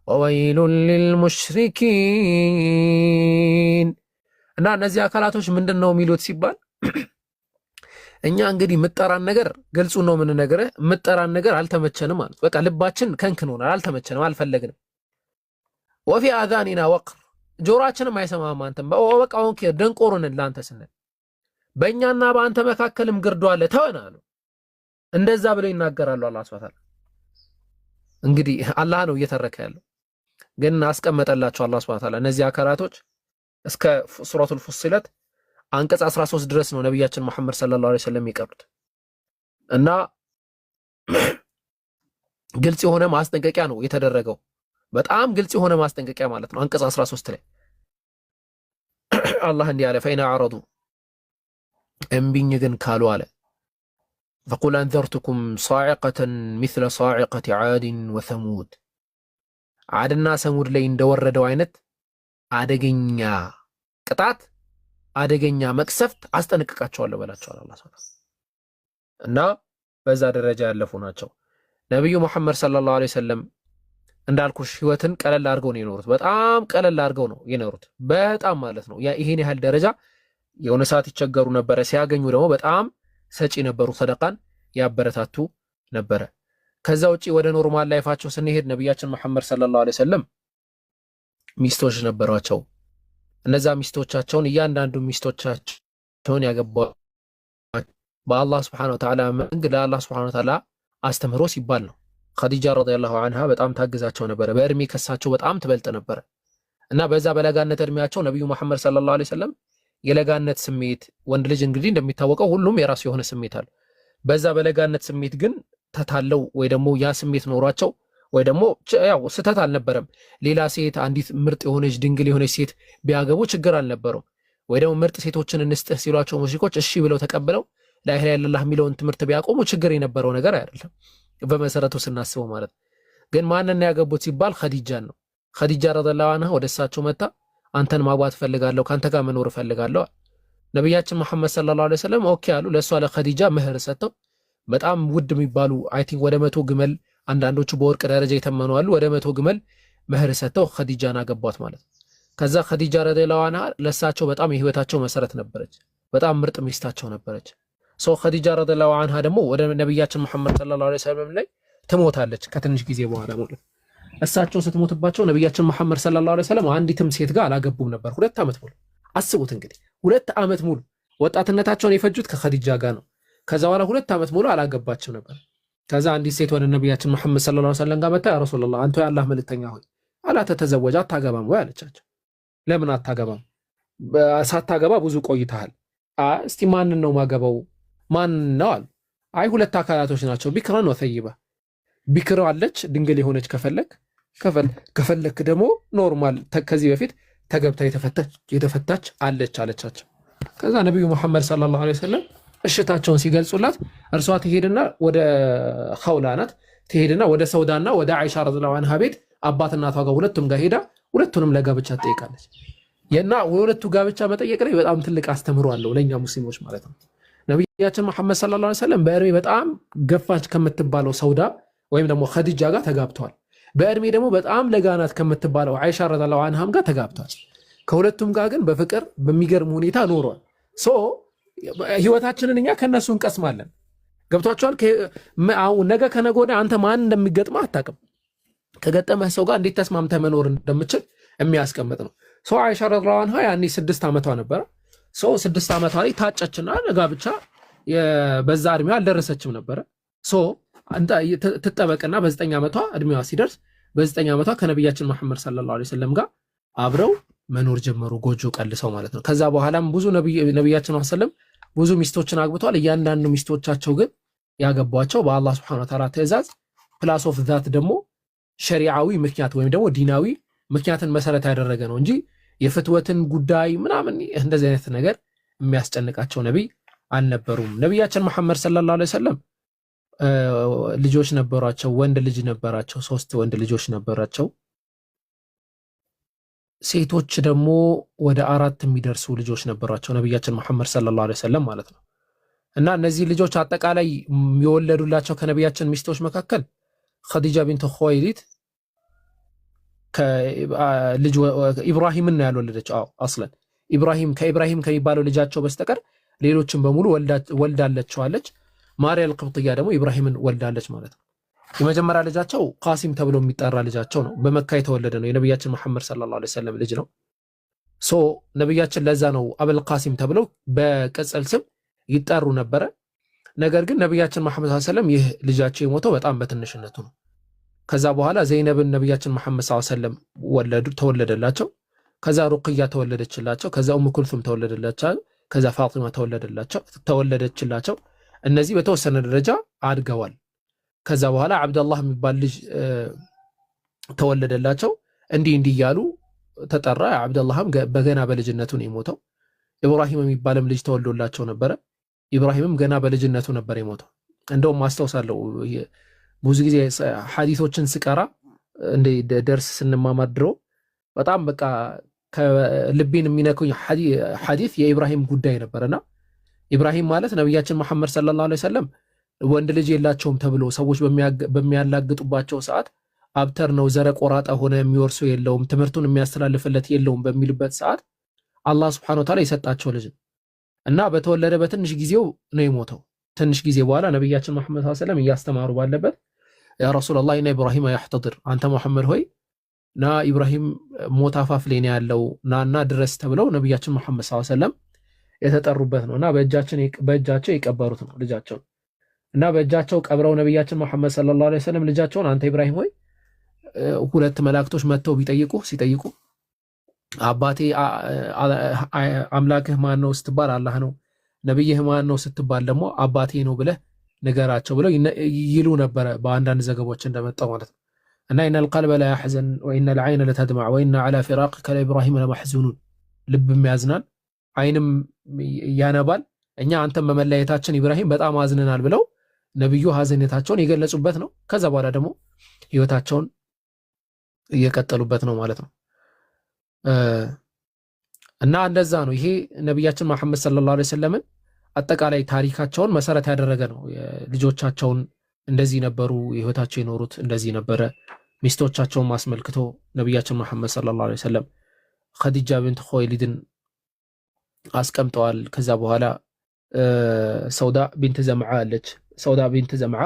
ወወይሉን ሊልሙሽሪኪን። እና እነዚህ አካላቶች ምንድን ነው የሚሉት ሲባል እኛ እንግዲህ ምጠራን ነገር ግልጹ ነው የምንነግርህ። ምጠራን ነገር አልተመቸንም ማለት በቃ ልባችን ከንክኖናል፣ አልተመቸንም፣ አልፈለግንም። ወፊ አዛኒና ወቅር ጆሮአችንም አይሰማም። አንተም በቃ ኦኬ ደንቆሮንን ለአንተ ስንል በእኛና በአንተ መካከልም ግርዶ አለ ተወን አሉ። እንደዛ ብለው ይናገራሉ። አላህ ሱብሓነሁ ወተዓላ እንግዲህ አላህ ነው እየተረከ ያለው። ግን አስቀመጠላቸው አላህ ሱብሓነሁ ወተዓላ እነዚህ አካላቶች እስከ ሱረቱል ፉሲለት አንቀጽ 13 ድረስ ነው ነብያችን መሐመድ ሰለላሁ ዐለይሂ ወሰለም የቀሩት እና ግልጽ የሆነ ማስጠንቀቂያ ነው የተደረገው። በጣም ግልጽ የሆነ ማስጠንቀቂያ ማለት ነው። አንቀጽ 13 ላይ አላህ እንዲህ አለ፣ ፈኢን አዕረዱ እምቢኝ ግን ካሉ አለ ፈቁል አንዘርቱኩም ሷዒቀተን ሚስለ ሷዒቀቲ ዓድን ወሰሙድ፣ ዓድና ሰሙድ ላይ እንደወረደው አይነት አደገኛ ቅጣት አደገኛ መቅሰፍት አስጠነቅቃቸዋለሁ በላቸዋል አላህ ሱብሓነሁ እና በዛ ደረጃ ያለፉ ናቸው። ነብዩ መሐመድ ሰለላሁ ዐለይሂ ወሰለም እንዳልኩሽ ህይወትን ቀለል አድርገው ነው የኖሩት። በጣም ቀለል አድርገው ነው የኖሩት። በጣም ማለት ነው ይሄን ያህል ደረጃ የሆነ ሰዓት ይቸገሩ ነበረ። ሲያገኙ ደግሞ በጣም ሰጪ ነበሩ። ሰደቃን ያበረታቱ ነበረ። ከዛ ውጪ ወደ ኖርማል ላይፋቸው ስንሄድ ነብያችን መሐመድ ሰለላሁ ዐለይሂ ወሰለም ሚስቶች ነበሯቸው። እነዛ ሚስቶቻቸውን እያንዳንዱ ሚስቶቻቸውን ያገባው በአላህ Subhanahu Wa Ta'ala መንገድ ለአላህ Subhanahu Wa Ta'ala አስተምሮ ሲባል ነው። ኸዲጃ ረዲየላሁ ዐንሃ በጣም ታግዛቸው ነበረ። በእድሜ ከሳቸው በጣም ትበልጥ ነበረ እና በዛ በለጋነት እድሜያቸው ነብዩ መሐመድ ሰለላሁ ዐለይሂ ወሰለም የለጋነት ስሜት ወንድ ልጅ እንግዲህ እንደሚታወቀው ሁሉም የራሱ የሆነ ስሜት አለ። በዛ በለጋነት ስሜት ግን ተታለው ወይ ደግሞ ያ ስሜት ኖሯቸው ወይ ደግሞ ያው ስተት አልነበረም። ሌላ ሴት አንዲት ምርጥ የሆነች ድንግል የሆነች ሴት ቢያገቡ ችግር አልነበረም። ወይ ደግሞ ምርጥ ሴቶችን እንስጥህ ሲሏቸው ሙሽሪኮች እሺ ብለው ተቀብለው ላኢላሃ ኢለላህ የሚለውን ትምህርት ቢያቆሙ ችግር የነበረው ነገር አይደለም በመሰረቱ ስናስበው ማለት። ግን ማንን ያገቡት ሲባል ኸዲጃን ነው። ኸዲጃ ረዲየላሁ ዐንሃ ወደ እሳቸው መጣ አንተን ማግባት ፈልጋለሁ፣ ካንተ ጋር መኖር ፈልጋለሁ። ነብያችን መሐመድ ሰለላሁ ዐለይሂ ወሰለም ኦኬ አሉ። ለሷ ለኸዲጃ ምህር ሰጥተው በጣም ውድ የሚባሉ አይ ቲንክ ወደ 100 ግመል አንዳንዶቹ በወርቅ ደረጃ የተመኑ አሉ። ወደ 100 ግመል ምህር ሰጥተው ኸዲጃን አገቧት ማለት። ከዛ ኸዲጃ ረዲየላሁ ዐንሃ ለሳቸው በጣም የህይወታቸው መሰረት ነበረች። በጣም ምርጥ ሚስታቸው ነበረች። ሶ ኸዲጃ ረዲየላሁ ዐንሃ ደግሞ ወደ ነብያችን መሐመድ ሰለላሁ ዐለይሂ ወሰለም ላይ ትሞታለች ከትንሽ ጊዜ በኋላ ማለት። እሳቸው ስትሞትባቸው ነብያችን መሐመድ ሰለላሁ ዐለይሂ ወሰለም አንዲትም ሴት ጋር አላገቡም ነበር 2 ዓመት ሙሉ። አስቡት እንግዲህ 2 ዓመት ሙሉ ወጣትነታቸውን የፈጁት ከኸዲጃ ጋር ነው። ከዛ በኋላ 2 ዓመት ሙሉ አላገባቸው ነበር። ከዛ አንዲት ሴት ወደ ነብያችን መሐመድ ሰለላሁ ዐለይሂ ወሰለም ጋር መጣ። ያ ረሱላህ አንተ የአላህ መልእክተኛ ሆይ አላ ተተዘወጀ አታገባም ወይ አለቻቸው። ለምን አታገባም? ሳታገባ ብዙ ቆይተሃል። እስቲ ማንን ነው ማገባው? ማን ነው አሉ። አይ 2 አካላቶች ናቸው፣ ቢክራን ወሰይባ። ቢክራ አለች ድንግል የሆነች ከፈለክ ደግሞ ኖርማል ከዚህ በፊት ተገብታ የተፈታች አለች አለቻቸው። ከዛ ነብዩ መሐመድ ሰለላሁ ዐለይሂ ወሰለም እሽታቸውን ሲገልጹላት እርሷ ትሄድና ወደ ኸውላ ናት ትሄድና ወደ ሰውዳና ወደ አይሻ ረዲየላሁ ዐንሃ ቤት አባትና እናቷ ጋር ሁለቱም ጋር ሄዳ ሁለቱንም ለጋብቻ ትጠይቃለች። የና ሁለቱ ጋብቻ መጠየቅ ላይ በጣም ትልቅ አስተምሮ አለው ለኛ ሙስሊሞች ማለት ነው። ነብያችን መሐመድ ሰለላሁ ዐለይሂ ወሰለም በእድሜ በጣም ገፋች ከምትባለው ሰውዳ ወይም ደግሞ ኸዲጃ ጋር ተጋብተዋል። በእድሜ ደግሞ በጣም ለጋናት ከምትባለው አይሻ ረዲየላሁ ዐንሃም ጋር ተጋብተዋል። ከሁለቱም ጋር ግን በፍቅር በሚገርም ሁኔታ ኖሯል። ሶ ህይወታችንን እኛ ከነሱ እንቀስማለን። ገብቷቸዋል። ነገ ከነገ ወዲያ አንተ ማን እንደሚገጥመህ አታውቅም። ከገጠመህ ሰው ጋር እንዴት ተስማምተህ መኖር እንደምችል የሚያስቀምጥ ነው። ሶ አይሻ ረዲየላሁ ዐንሃ ያኔ 6 ዓመቷ ነበረ። ሶ 6 ዓመቷ ላይ ታጨችና ለጋብቻ በዛ እድሜዋ አልደረሰችም ነበረ። ሶ ትጠበቅና በ9 ዓመቷ እድሜዋ ሲደርስ በ9 ዓመቷ ከነብያችን መሐመድ ሰለላሁ ዐለይሂ ወሰለም ጋር አብረው መኖር ጀመሩ፣ ጎጆ ቀልሰው ማለት ነው። ከዛ በኋላም ብዙ ነብያችን ሰለላሁ ብዙ ሚስቶችን አግብተዋል። እያንዳንዱ ሚስቶቻቸው ግን ያገቧቸው በአላህ Subhanahu Wa Ta'ala ትእዛዝ ፕላስ ኦፍ ዛት ደግሞ ሸሪዓዊ ምክንያት ወይም ደግሞ ዲናዊ ምክንያትን መሰረት ያደረገ ነው እንጂ የፍትወትን ጉዳይ ምናምን እንደዚህ አይነት ነገር የሚያስጨንቃቸው ነብይ አልነበሩም። ነብያችን መሐመድ ሰለላሁ ዐለይሂ ወሰለም ልጆች ነበሯቸው፣ ወንድ ልጅ ነበራቸው፣ 3 ወንድ ልጆች ነበራቸው። ሴቶች ደግሞ ወደ 4 የሚደርሱ ልጆች ነበሯቸው ነብያችን መሐመድ ሰለላሁ ዐለይሂ ወሰለም ማለት ነው። እና እነዚህ ልጆች አጠቃላይ የሚወለዱላቸው ከነብያችን ሚስቶች መካከል ኸዲጃ ቢንት ኹወይሊድ ከልጅ ኢብራሂምን ነው ያልወለደችው። አስለን ከኢብራሂም ከሚባለው ልጃቸው በስተቀር ሌሎችን በሙሉ ወልዳለችዋለች። ማርያ አልቅብጥያ ደግሞ ኢብራሂምን ወልዳለች ማለት ነው። የመጀመሪያ ልጃቸው ቃሲም ተብሎ የሚጠራ ልጃቸው ነው። በመካ የተወለደ ነው። የነብያችን መሐመድ ሰለላሁ ዐለይሂ ወሰለም ልጅ ነው። ሶ ነብያችን ለዛ ነው አበል ቃሲም ተብለው በቅጽል ስም ይጠሩ ነበረ። ነገር ግን ነብያችን መሐመድ ሰለላሁ ዐለይሂ ወሰለም ይህ ልጃቸው የሞተው በጣም በትንሽነቱ ነው። ከዛ በኋላ ዘይነብን ነብያችን መሐመድ ሰለላሁ ዐለይሂ ወሰለም ተወለደላቸው። ከዛ ሩቅያ ተወለደችላቸው። ከዛ ኡሙ ኩልሱም ተወለደላቸው። ከዛ ፋጢማ ተወለደችላቸው። እነዚህ በተወሰነ ደረጃ አድገዋል። ከዛ በኋላ አብደላህ የሚባል ልጅ ተወለደላቸው። እንዲህ እያሉ ተጠራ። አብደላህም በገና በልጅነቱ ነው የሞተው። ኢብራሂም የሚባልም ልጅ ተወልዶላቸው ነበረ። ኢብራሂምም ገና በልጅነቱ ነበር የሞተው። እንደውም አስታውሳለሁ ብዙ ጊዜ ሐዲሶችን ስቀራ እንደ ደርስ ስንማማር ድሮ በጣም በቃ ከልቤን የሚነኩኝ ሐዲስ የኢብራሂም ጉዳይ ነበርና ኢብራሂም ማለት ነብያችን መሐመድ ሰለላሁ ዐለይሂ ወሰለም ወንድ ልጅ የላቸውም ተብሎ ሰዎች በሚያላግጡባቸው ሰዓት አብተር ነው ዘረ ቆራጣ ሆነ የሚወርሰው የለውም ትምህርቱን የሚያስተላልፍለት የለውም በሚልበት ሰዓት አላህ Subhanahu Wa Ta'ala የሰጣቸው ልጅ እና በተወለደ በትንሽ ጊዜው ነው የሞተው። ትንሽ ጊዜ በኋላ ነብያችን መሐመድ ሰለላሁ ዐለይሂ ወሰለም እያስተማሩ ባለበት ያ ረሱላህ ኢነ ኢብራሂም ያህተድር አንተ መሐመድ ሆይ ና ኢብራሂም ሞት አፋፍ ላይ ነው ያለው ናና ድረስ ተብለው ነብያችን መሐመድ ሰለላሁ ዐለይሂ ወሰለም የተጠሩበት ነውና በእጃቸው የቀበሩት ነው ልጃቸው እና በእጃቸው ቀብረው ነብያችን መሐመድ ሰለላሁ ዐለይሂ ወሰለም ልጃቸውን አንተ ኢብራሂም ሆይ ሁለት መላእክቶች መጥተው ሲጠይቁ አባቴ አምላክህ ማን ነው ስትባል አላህ ነው፣ ነብይህ ማን ነው ስትባል ደግሞ አባቴ ነው ብለህ ንገራቸው ብለው ይሉ ነበረ በአንዳንድ ዘገቦች እንደመጣው ማለት ነው። እና ኢነል ቀልበ ላ ያሕዘን ወኢነል ዐይነ ለተድመዕ ወኢነ ዐላ ፊራቂከ ለኢብራሂም ለመሕዙኑን ልብም ያዝናል አይንም ያነባል እኛ አንተም በመለያየታችን ኢብራሂም በጣም አዝነናል ብለው ነብዩ ሐዘኔታቸውን የገለጹበት ነው። ከዛ በኋላ ደግሞ ህይወታቸውን እየቀጠሉበት ነው ማለት ነው። እና እንደዛ ነው። ይሄ ነብያችን መሐመድ ሰለላሁ ዐለይሂ ወሰለም አጠቃላይ ታሪካቸውን መሰረት ያደረገ ነው። ልጆቻቸውን እንደዚህ ነበሩ ህይወታቸው የኖሩት እንደዚህ ነበረ። ሚስቶቻቸውን ማስመልክቶ ነብያችን መሐመድ ሰለላሁ ዐለይሂ ወሰለም ኸዲጃ ቢንት ኹወይሊድን አስቀምጠዋል። ከዛ በኋላ ሰውዳ ቢንት ዘምዓ አለች። ሰውዳ ቢንት ዘምዓ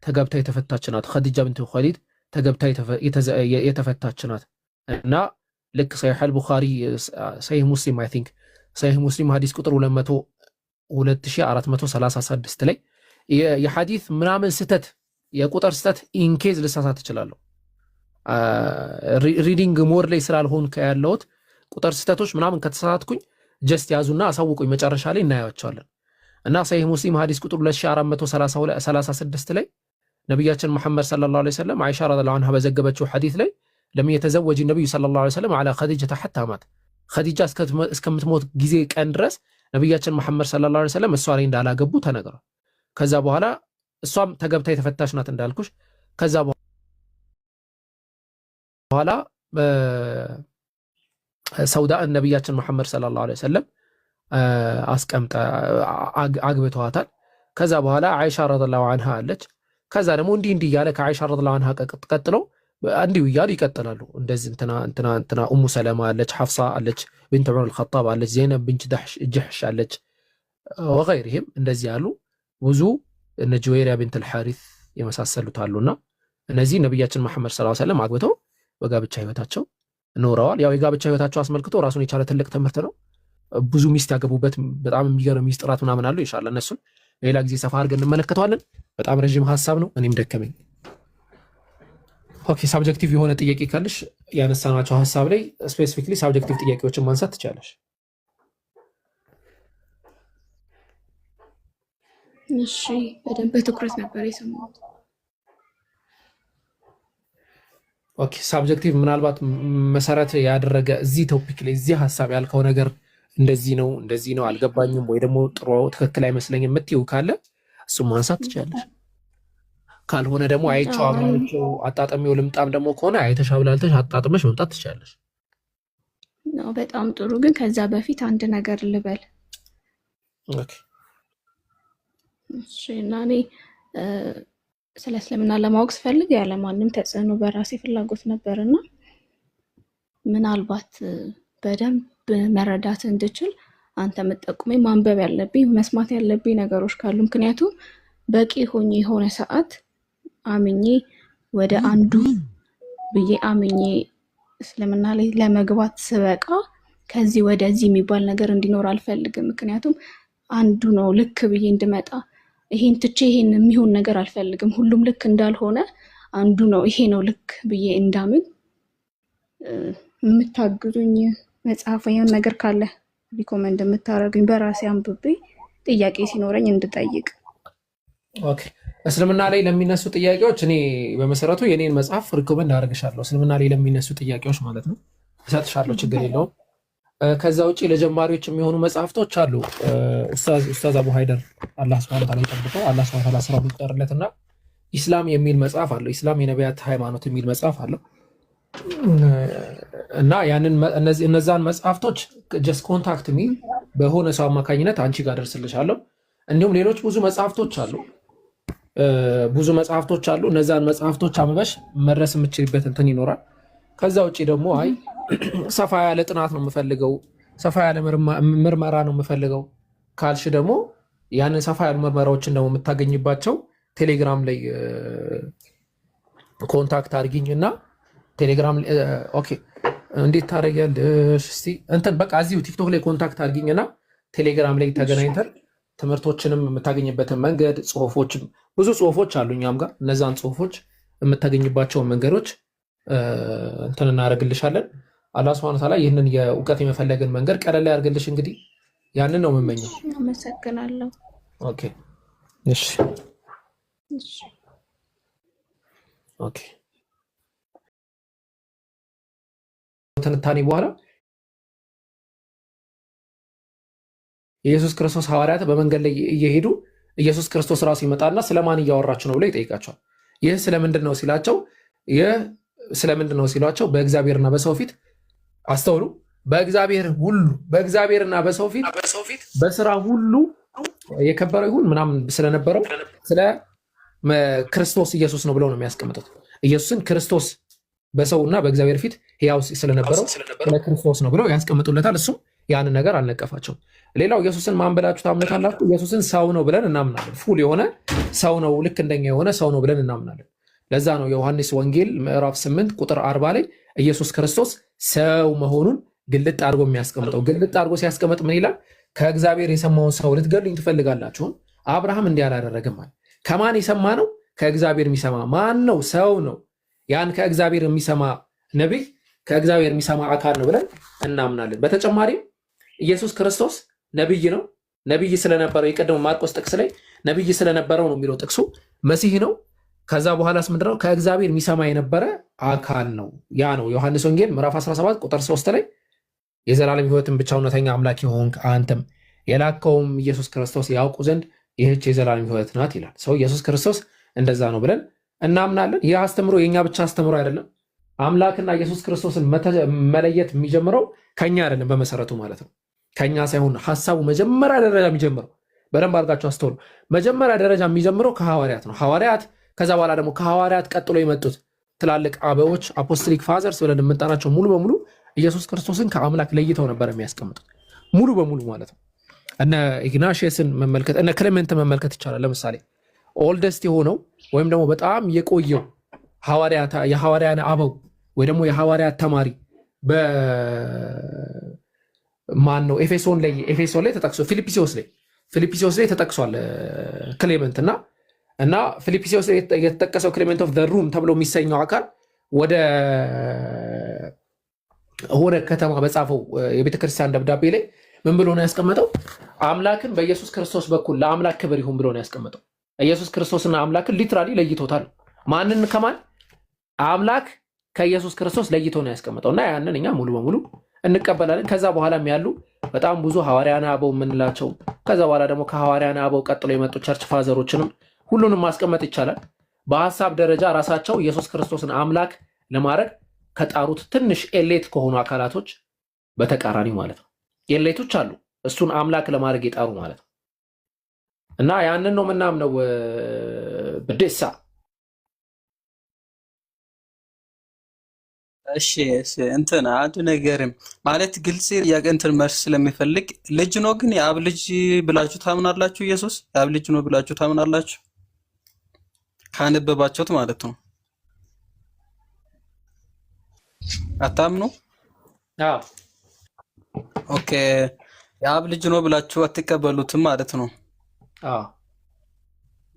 ተገብታ የተፈታች ናት። ኸዲጃ ቢንት ኹወይሊድ ተገብታ የተፈታች ናት። እና ልክ ሰሒህ አልቡኻሪ ሰሒህ ሙስሊም አይ ቲንክ ሰሒህ ሙስሊም ሐዲስ ቁጥር 2436 ላይ የሐዲስ ምናምን ስተት የቁጥር ስተት ኢንኬዝ ልሳሳት እችላለሁ ሪዲንግ ሞር ላይ ስላልሆን ያለሁት ቁጥር ስተቶች ምናምን ከተሳሳትኩኝ ጀስት ያዙና አሳውቁኝ መጨረሻ ላይ እናያቸዋለን። እና ሰሒህ ሙስሊም ሐዲስ ቁጥር 2436 ላይ ነብያችን መሐመድ ሰለላሁ ዐለይሂ ወሰለም አይሻ ረዲየላሁ ዐንሃ በዘገበችው ሐዲስ ላይ ለምን የተዘወጂ ነብዩ ሰለላሁ ዐለይሂ ወሰለም على خديجة حتى مات خديجة እስከምትሞት ጊዜ ቀን ድረስ ነብያችን መሐመድ ሰለላሁ ዐለይሂ ወሰለም እሷ ላይ እንዳላገቡ ተነግሯል። ከዛ በኋላ እሷም ተገብታ የተፈታች ናት እንዳልኩሽ። ከዛ በኋላ ሰውዳ ነብያችን መሐመድ ሰለላሁ ዐለይሂ ወሰለም አስቀምጣ አግብተዋታል። ከዛ በኋላ አይሻ ረዲየላሁ ዐንሃ አለች። ከዛ ደግሞ እንዲህ እያለ ከአይሻ ረዲየላሁ ዐንሃ ቀጥሎ እንዲሁ እያሉ ይቀጥላሉ። እንደዚህ እንትና ኡሙ ሰለማ አለች፣ ሐፍሳ አለች፣ ቢንት ዑመር አልኸጣብ አለች፣ ዘይነብ ቢንት ጀሕሽ አለች ወገይሪህም እንደዚህ ያሉ ብዙ እነ ጁወይሪያ ቢንት አልሐሪስ የመሳሰሉት አሉና እነዚህ ነብያችን መሐመድ ሰለላሁ ዐለይሂ ወሰለም አግብተው በጋብቻ ህይወታቸው ኖረዋል። ያው የጋብቻ ህይወታቸው አስመልክቶ ራሱን የቻለ ትልቅ ትምህርት ነው። ብዙ ሚስት ያገቡበት በጣም የሚገርም ሚስጥራት ምናምን አሉ። ኢንሻአላህ እነሱን ሌላ ጊዜ ሰፋ አድርገን እንመለከተዋለን። በጣም ረጅም ሐሳብ ነው፣ እኔም ደከመኝ። ኦኬ ሳብጀክቲቭ የሆነ ጥያቄ ካለሽ ያነሳናቸው ሐሳብ ላይ ስፔሲፊክሊ ሳብጀክቲቭ ጥያቄዎችን ማንሳት ትችላለሽ። እሺ በደንብ በትኩረት ነበር የሰማሁት። ኦኬ ሳብጀክቲቭ ምናልባት መሰረት ያደረገ እዚህ ቶፒክ ላይ እዚህ ሐሳብ ያልከው ነገር እንደዚህ ነው አልገባኝም ወይ ደግሞ ጥሩ ትክክል አይመስለኝም የምትይው ካለ እሱም ማንሳት ትችላለሽ። ካልሆነ ደግሞ አይቼው አብራቸው አጣጣሚው ልምጣም ደግሞ ከሆነ አይተሽ አብላልተሽ አጣጥመሽ መምጣት ትችላለሽ። ነው በጣም ጥሩ። ግን ከዛ በፊት አንድ ነገር ልበል። ኦኬ እሺ እና እኔ ስለ እስልምና ለማወቅ ስፈልግ ያለ ማንም ተጽዕኖ በራሴ ፍላጎት ነበርና ምናልባት በደንብ መረዳት እንድችል አንተ የምትጠቁመኝ ማንበብ ያለብኝ መስማት ያለብኝ ነገሮች ካሉ ምክንያቱም በቂ ሆኜ የሆነ ሰዓት አምኜ ወደ አንዱ ብዬ አምኜ እስልምና ላይ ለመግባት ስበቃ ከዚህ ወደዚህ የሚባል ነገር እንዲኖር አልፈልግም። ምክንያቱም አንዱ ነው ልክ ብዬ እንድመጣ ይሄን ትቼ ይሄን የሚሆን ነገር አልፈልግም። ሁሉም ልክ እንዳልሆነ አንዱ ነው ይሄ ነው ልክ ብዬ እንዳምን የምታግዙኝ መጽሐፍ ወይም ነገር ካለ ሪኮመንድ የምታደርጉኝ በራሴ አንብቤ ጥያቄ ሲኖረኝ እንድጠይቅ። ኦኬ እስልምና ላይ ለሚነሱ ጥያቄዎች እኔ በመሰረቱ የኔን መጽሐፍ ሪኮመንድ አደርግሻለሁ። እስልምና ላይ ለሚነሱ ጥያቄዎች ማለት ነው እሰጥሻለሁ፣ ችግር የለውም። ከዛ ውጭ ለጀማሪዎች የሚሆኑ መጽሐፍቶች አሉ። ኡስታዝ አቡ ሀይደር አላህ ሱብሓነሁ ወተዓላ ይጠብቀው፣ አላህ ሱብሓነሁ ወተዓላ ስራው ይጠርለትና ኢስላም የሚል መጽሐፍ አለው። ኢስላም የነቢያት ሃይማኖት የሚል መጽሐፍ አለው እና እነዛን መጽሐፍቶች ጀስት ኮንታክት ሚ በሆነ ሰው አማካኝነት አንቺ ጋር ደርስልሻለሁ። እንዲሁም ሌሎች ብዙ መጽሐፍቶች አሉ። እነዛን መጽሐፍቶች አንበሽ መድረስ የምችልበት እንትን ይኖራል። ከዛ ውጭ ደግሞ አይ ሰፋ ያለ ጥናት ነው የምፈልገው፣ ሰፋ ያለ ምርመራ ነው የምፈልገው ካልሽ ደግሞ ያንን ሰፋ ያሉ ምርመራዎችን ደግሞ የምታገኝባቸው ቴሌግራም ላይ ኮንታክት አድርጊኝ እና ቴሌግራም ኦኬ እንዴት ታደርጊያለሽ? እስቲ እንትን በቃ እዚሁ ቲክቶክ ላይ ኮንታክት አድርጊኝ እና ቴሌግራም ላይ ተገናኝተን ትምህርቶችንም የምታገኝበትን መንገድ ጽሁፎችም ብዙ ጽሁፎች አሉ እኛም ጋር እነዛን ጽሁፎች የምታገኝባቸውን መንገዶች እንትን እናደርግልሻለን። አላህ ሱብሓነሁ ወተዓላ ይህንን የእውቀት የመፈለግን መንገድ ቀለል ያድርግልሽ። እንግዲህ ያንን ነው የምመኘው። አመሰግናለሁ። ኦኬ እሺ ኦኬ ትንታኔ በኋላ የኢየሱስ ክርስቶስ ሐዋርያት በመንገድ ላይ እየሄዱ ኢየሱስ ክርስቶስ ራሱ ይመጣና ስለማን እያወራችሁ ነው ብሎ ይጠይቃቸዋል። ይህ ስለምንድን ነው ሲሏቸው በእግዚአብሔርና በሰው ፊት አስተውሉ። በእግዚአብሔርና በሰው ፊት በስራ ሁሉ የከበረው ይሁን ምናምን ስለነበረው ስለ ክርስቶስ ኢየሱስ ነው ብለው ነው የሚያስቀምጡት። ኢየሱስን ክርስቶስ በሰውና በእግዚአብሔር ፊት ሕያው ስለነበረው ስለ ክርስቶስ ነው ብለው ያስቀምጡለታል። እሱም ያንን ነገር አልነቀፋቸውም። ሌላው ኢየሱስን ማን ብላችሁ ታምኑታላችሁ? ኢየሱስን ሰው ነው ብለን እናምናለን። ፉል የሆነ ሰው ነው፣ ልክ እንደኛ የሆነ ሰው ነው ብለን እናምናለን። ለዛ ነው የዮሐንስ ወንጌል ምዕራፍ 8 ቁጥር 40 ላይ ኢየሱስ ክርስቶስ ሰው መሆኑን ግልጥ አድርጎ የሚያስቀምጠው። ግልጥ አድርጎ ሲያስቀምጥ ምን ይላል? ከእግዚአብሔር የሰማውን ሰው ልትገሉኝ ትፈልጋላችሁን? አብርሃም እንዲህ አላደረገም አለ። ከማን የሰማ ነው? ከእግዚአብሔር የሚሰማ ማን ነው? ሰው ነው። ያን ከእግዚአብሔር የሚሰማ ነቢይ፣ ከእግዚአብሔር የሚሰማ አካል ነው ብለን እናምናለን። በተጨማሪም ኢየሱስ ክርስቶስ ነቢይ ነው። ነቢይ ስለነበረው የቀደመው ማርቆስ ጥቅስ ላይ ነቢይ ስለነበረው ነው የሚለው ጥቅሱ። መሲህ ነው። ከዛ በኋላስ ምንድን ነው? ከእግዚአብሔር የሚሰማ የነበረ አካል ነው። ያ ነው ዮሐንስ ወንጌል ምዕራፍ 17 ቁጥር 3 ላይ የዘላለም ሕይወትን ብቻ እውነተኛ አምላክ የሆንክ አንተም የላከውም ኢየሱስ ክርስቶስ ያውቁ ዘንድ ይህች የዘላለም ሕይወት ናት ይላል። ሰው ኢየሱስ ክርስቶስ እንደዛ ነው ብለን እናምናለን። ይህ አስተምሮ የእኛ ብቻ አስተምሮ አይደለም። አምላክና ኢየሱስ ክርስቶስን መለየት የሚጀምረው ከኛ አይደለም፣ በመሰረቱ ማለት ነው። ከኛ ሳይሆን ሀሳቡ መጀመሪያ ደረጃ የሚጀምረው በደንብ አድርጋችሁ አስተውሉ። መጀመሪያ ደረጃ የሚጀምረው ከሐዋርያት ነው። ሐዋርያት ከዛ በኋላ ደግሞ ከሐዋርያት ቀጥሎ የመጡት ትላልቅ አበዎች አፖስቶሊክ ፋዘርስ ብለን የምንጠራቸው ሙሉ በሙሉ ኢየሱስ ክርስቶስን ከአምላክ ለይተው ነበር የሚያስቀምጡት ሙሉ በሙሉ ማለት ነው። እነ ኢግናሽየስን መመልከት፣ እነ ክሌመንትን መመልከት ይቻላል። ለምሳሌ ኦልደስት የሆነው ወይም ደግሞ በጣም የቆየው የሐዋርያን አበው ወይ ደግሞ የሐዋርያት ተማሪ በማን ነው? ኤፌሶን ላይ ተጠቅሶ ፊልጵስዩስ ላይ ተጠቅሷል ክሌመንት እና ፊልጵስዩስ ላይ የተጠቀሰው ክሌመንት ኦፍ ዘ ሩም ተብሎ የሚሰኘው አካል ወደ ሆነ ከተማ በጻፈው የቤተክርስቲያን ደብዳቤ ላይ ምን ብሎ ነው ያስቀመጠው? አምላክን በኢየሱስ ክርስቶስ በኩል ለአምላክ ክብር ይሁን ብሎ ነው ያስቀመጠው። ኢየሱስ ክርስቶስና አምላክን ሊትራሊ ለይቶታል። ማንን ከማን? አምላክ ከኢየሱስ ክርስቶስ ለይቶ ነው ያስቀመጠው እና ያንን እኛ ሙሉ በሙሉ እንቀበላለን። ከዛ በኋላም ያሉ በጣም ብዙ ሐዋርያነ አበው የምንላቸው ከዛ በኋላ ደግሞ ከሐዋርያነ አበው ቀጥሎ የመጡ ቸርች ፋዘሮችንም ሁሉንም ማስቀመጥ ይቻላል። በሐሳብ ደረጃ ራሳቸው ኢየሱስ ክርስቶስን አምላክ ለማድረግ ከጣሩት ትንሽ ኤሌት ከሆኑ አካላቶች በተቃራኒ ማለት ነው። ኤሌቶች አሉ እሱን አምላክ ለማድረግ የጣሩ ማለት ነው እና ያንን ነው ምናምነው ብደሳ። እሺ እንትን አንድ ነገርም ማለት ግልጽ እንትን መልስ ስለሚፈልግ ልጅ ነው ግን የአብ ልጅ ብላችሁ ታምናላችሁ? ኢየሱስ የአብ ልጅ ነው ብላችሁ ታምናላችሁ? ካነበባችሁት ማለት ነው። አታምኑ? አዎ ኦኬ። የአብ ልጅ ነው ብላችሁ አትቀበሉትም ማለት ነው። አዎ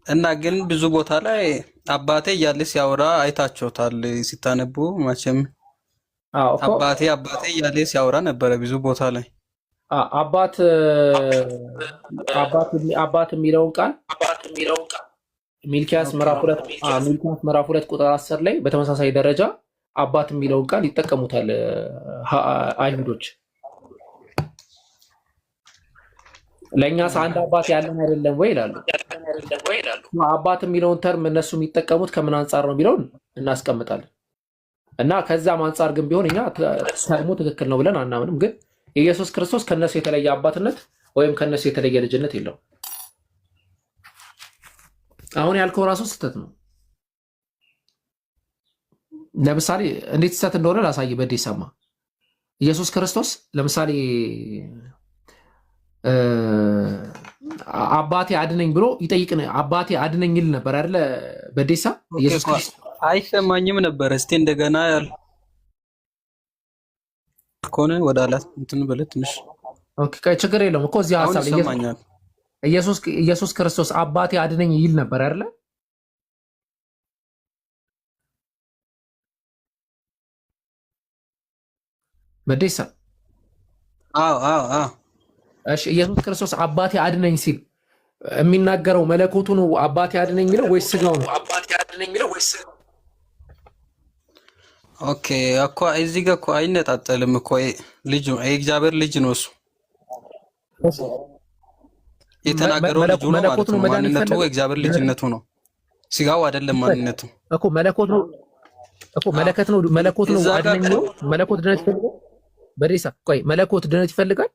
እና ግን ብዙ ቦታ ላይ አባቴ እያለ ሲያወራ አይታችሁታል ሲታነቡ መቼም አዎ እኮ አባቴ አባቴ እያለ ሲያወራ ነበረ ብዙ ቦታ ላይ። አባት አባት የሚለውን ቃል ሚልኪያስ ምዕራፍ 2 ቁጥር 10 ላይ በተመሳሳይ ደረጃ አባት የሚለውን ቃል ይጠቀሙታል አይሁዶች። ለእኛስ አንድ አባት ያለን አይደለም ወይ ይላሉ። አባት የሚለውን ተርም እነሱ የሚጠቀሙት ከምን አንጻር ነው የሚለውን እናስቀምጣለን። እና ከዛም አንጻር ግን ቢሆን እኛ ተርሙ ትክክል ነው ብለን አናምንም። ግን ኢየሱስ ክርስቶስ ከነሱ የተለየ አባትነት ወይም ከነሱ የተለየ ልጅነት የለውም። አሁን ያልከው ራሱ ስህተት ነው። ለምሳሌ እንዴት ስህተት እንደሆነ ላሳይ። በዴሳማ ኢየሱስ ክርስቶስ ለምሳሌ አባቴ አድነኝ ብሎ ይጠይቅ አባቴ አድነኝ ይል ነበር አይደለ? በዴሳ ኢየሱስ ክርስቶስ አይሰማኝም ነበር። እስቲ እንደገና ከሆነ ወደ አላት እንትን በለ ትንሽ። ኦኬ ችግር የለውም እኮ እዚህ ሐሳብ ይሰማኛል። ኢየሱስ ክርስቶስ አባቴ አድነኝ ይል ነበር አይደለ? በዴሳ አዎ። እሺ ኢየሱስ ክርስቶስ አባቴ አድነኝ ሲል የሚናገረው መለኮቱ ነው አባቴ አድነኝ የሚለው ወይስ ስጋው ነው? ኦኬ እኮ እዚህ ጋር እኮ አይነጣጠልም እኮ ልጁ የእግዚአብሔር ልጅ ነው እሱ የተናገረው ልጁ ነው ማለት ነው። ማንነቱ የእግዚአብሔር ልጅነቱ ነው፣ ስጋው አይደለም ማንነቱ እኮ መለኮት ነው እኮ መለኮት ነው አድነኝ ነው። መለኮት ድነት ይፈልጋል። በሬሳ ቆይ መለኮት ድነት ይፈልጋል።